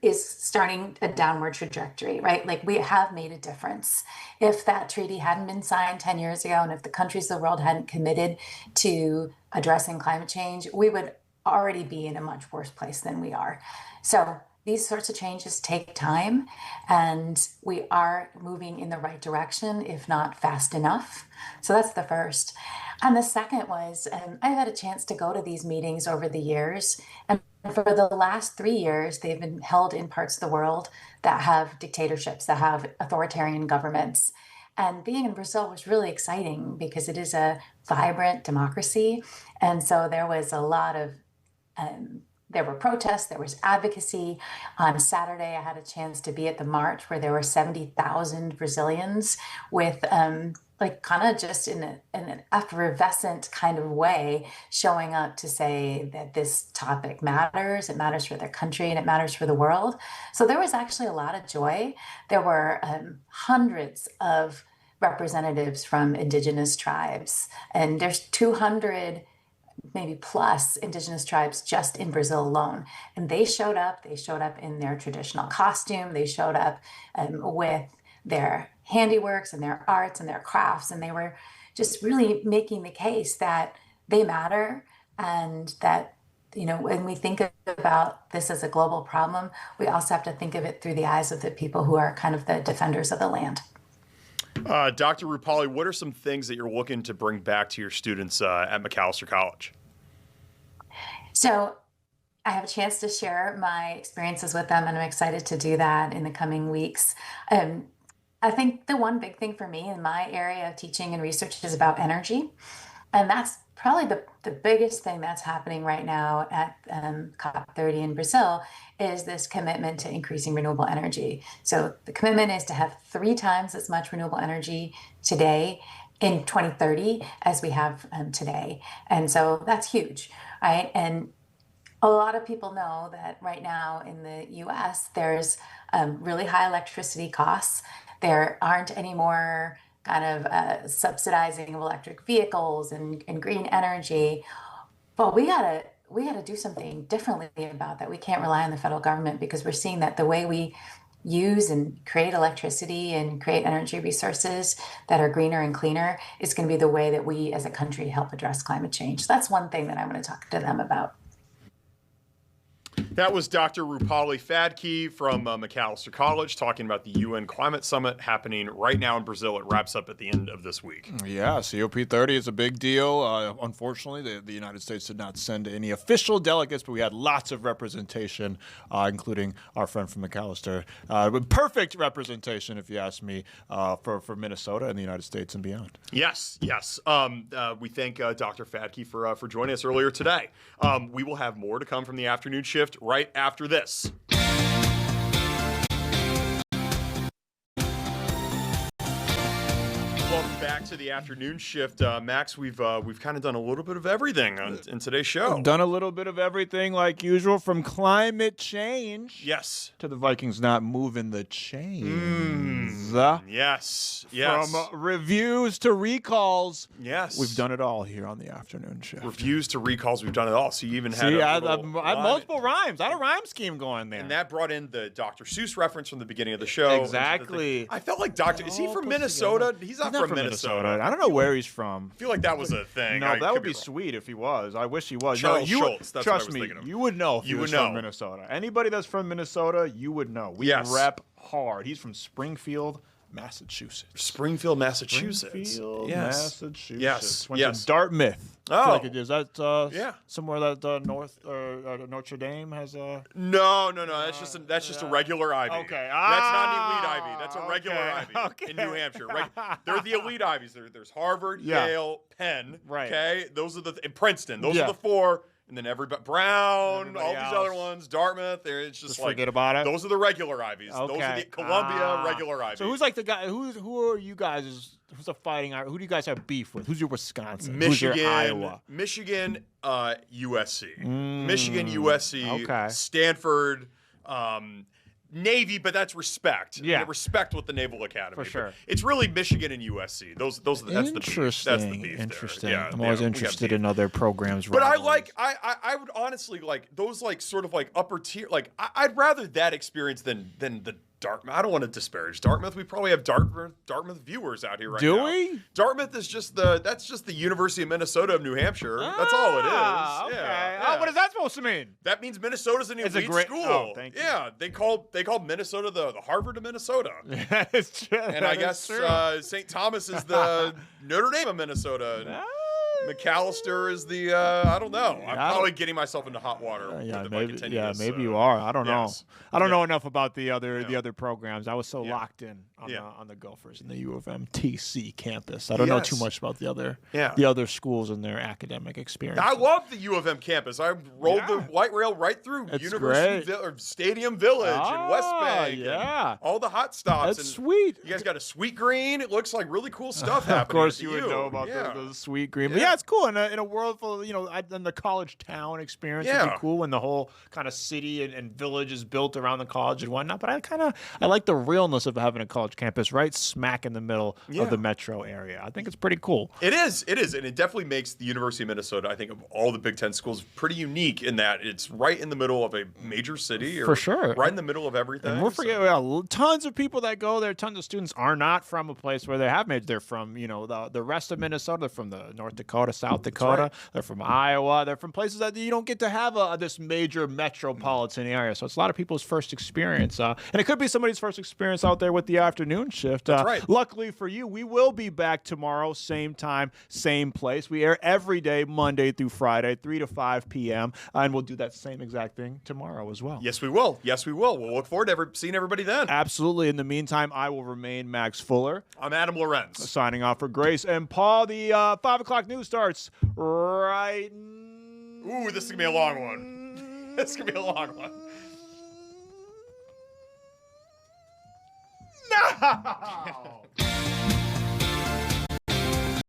is starting a downward trajectory, right? Like, we have made a difference. If that treaty hadn't been signed 10 years ago, and if the countries of the world hadn't committed to addressing climate change, we would already be in a much worse place than we are. So these sorts of changes take time, and we are moving in the right direction, if not fast enough. So that's the first. And the second was, I've had a chance to go to these meetings over the years, and for the last 3 years, they've been held in parts of the world that have dictatorships, that have authoritarian governments. And being in Brazil was really exciting because it is a vibrant democracy. And so there was a lot of, there were protests, there was advocacy. On Saturday, I had a chance to be at the march where there were 70,000 Brazilians with like kind of just in an effervescent kind of way showing up to say that this topic matters, it matters for their country, and it matters for the world. So there was actually a lot of joy. There were hundreds of representatives from indigenous tribes, and there's 200 maybe plus indigenous tribes just in Brazil alone. And they showed up in their traditional costume, they showed up with their handiworks and their arts and their crafts, and they were just really making the case that they matter, and that, you know, when we think about this as a global problem, we also have to think of it through the eyes of the people who are kind of the defenders of the land. Dr. Rupali, what are some things that you're looking to bring back to your students at Macalester College? So I have a chance to share my experiences with them, and I'm excited to do that in the coming weeks. I think the one big thing for me in my area of teaching and research is about energy. And that's probably the biggest thing that's happening right now at COP30 in Brazil is this commitment to increasing renewable energy. So the commitment is to have 3 times as much renewable energy today in 2030 as we have today. And so that's huge, right? And a lot of people know that right now in the US, there's really high electricity costs. There aren't any more kind of subsidizing of electric vehicles and green energy. But we gotta do something differently about that. We can't rely on the federal government, because we're seeing that the way we use and create electricity and create energy resources that are greener and cleaner is going to be the way that we as a country help address climate change. So that's one thing that I'm going to talk to them about. That was Dr. Rupali Phadke from Macalester College talking about the UN Climate Summit happening right now in Brazil. It wraps up at the end of this week. Yeah, COP30 is a big deal. Unfortunately, the United States did not send any official delegates, but we had lots of representation, including our friend from Macalester. Perfect representation, if you ask me, for Minnesota and the United States and beyond. Yes. We thank Dr. Phadke for joining us earlier today. We will have more to come from the afternoon shift right after this. Welcome back to the afternoon shift, Max. We've kind of done a little bit of everything in today's show. Done a little bit of everything like usual, from climate change, yes, to the Vikings not moving the chains. Yes. From reviews to recalls. Yes, we've done it all here on the afternoon shift. Reviews to recalls, we've done it all. So you even had I had multiple rhymes. I had a rhyme scheme going there, and that brought in the Dr. Seuss reference from the beginning of the show. Exactly. I felt like Is he from Minnesota? He's not from Minnesota. I don't know where he's from. I feel like that was a thing. No, that would be sweet if he was. I wish he was. Charles Schultz. That's trust what I was me, thinking of. you would know if he was from Minnesota. Anybody that's from Minnesota, you would know. We rep hard. He's from Springfield, Massachusetts. Springfield, Massachusetts. Massachusetts. Yes. Went to Dartmouth. Oh. Is that somewhere that North Notre Dame has a? No. That's just a regular Ivy. Okay. That's not an elite Ivy. That's a regular Ivy in New Hampshire. Right? They're the elite Ivies. There's Harvard, Yale, Penn. Right. Okay. Those are and Princeton. Those are the 4. And then Brown, all these other ones, Dartmouth. It's just like, forget about it. Those are the regular Ivies. Okay. Those are the Columbia regular Ivies. So who's like the guy? Who are you guys? Who's the fighting? Who do you guys have beef with? Who's your Wisconsin? Michigan, who's your Iowa? Michigan, USC. Michigan, USC. Stanford. Navy, but that's respect. Yeah, respect with the Naval Academy. For sure. It's really Michigan and USC. That's the beef. That's the beef. Interesting. There. Yeah, I'm always interested in other programs. But I would honestly like those, like sort of like upper tier. Like I'd rather that experience than the Dartmouth. I don't want to disparage Dartmouth. We probably have Dartmouth viewers out here right now. Do we? Dartmouth is just the University of Minnesota of New Hampshire. That's all it is. Okay. Yeah. What is that supposed to mean? That means Minnesota's an elite school. Oh, thank you. Yeah, they called Minnesota the Harvard of Minnesota. It's true. And I guess St. Thomas is the Notre Dame of Minnesota. McAllister is the I don't know. I'm probably getting myself into hot water. Maybe you are. I don't know. I don't know enough about the other programs. I was so locked in on the Gophers and the U of M TC campus. I don't know too much about the other schools and their academic experience. I love the U of M campus. I rode the light rail right through Stadium Village and West Bank. Yeah, all the hot stops. That's sweet. You guys got a Sweet Green. It looks like really cool stuff happening. Of course, you would know about the Sweet Green. But yeah, it's cool in a world full of, in the college town experience. It'd be cool when the whole kind of city and village is built around the college and whatnot. But I like the realness of having a college campus right smack in the middle of the metro area. I think it's pretty cool. It is, and it definitely makes the University of Minnesota, I think, of all the Big Ten schools, pretty unique in that it's right in the middle of a major city. For sure. Right in the middle of everything. And we're forgetting, tons of people that go there, tons of students are not from a place where they have major. They're from, the rest of Minnesota. They're from the North Dakota, South Dakota. Right. They're from Iowa. They're from places that you don't get to have this major metropolitan area. So it's a lot of people's first experience. And it could be somebody's first experience out there with the afternoon shift. That's right. Luckily for you, we will be back tomorrow, same time, same place. We air every day, Monday through Friday, 3 to 5 p.m. And we'll do that same exact thing tomorrow as well. Yes, we will. We'll look forward to seeing everybody then. Absolutely. In the meantime, I will remain Maxx-Fuller. I'm Adam-llorens. Signing off for Grace and Paul. The 5 o'clock news starts right. Ooh, this is going to be a long one. This is going to be a long one. No!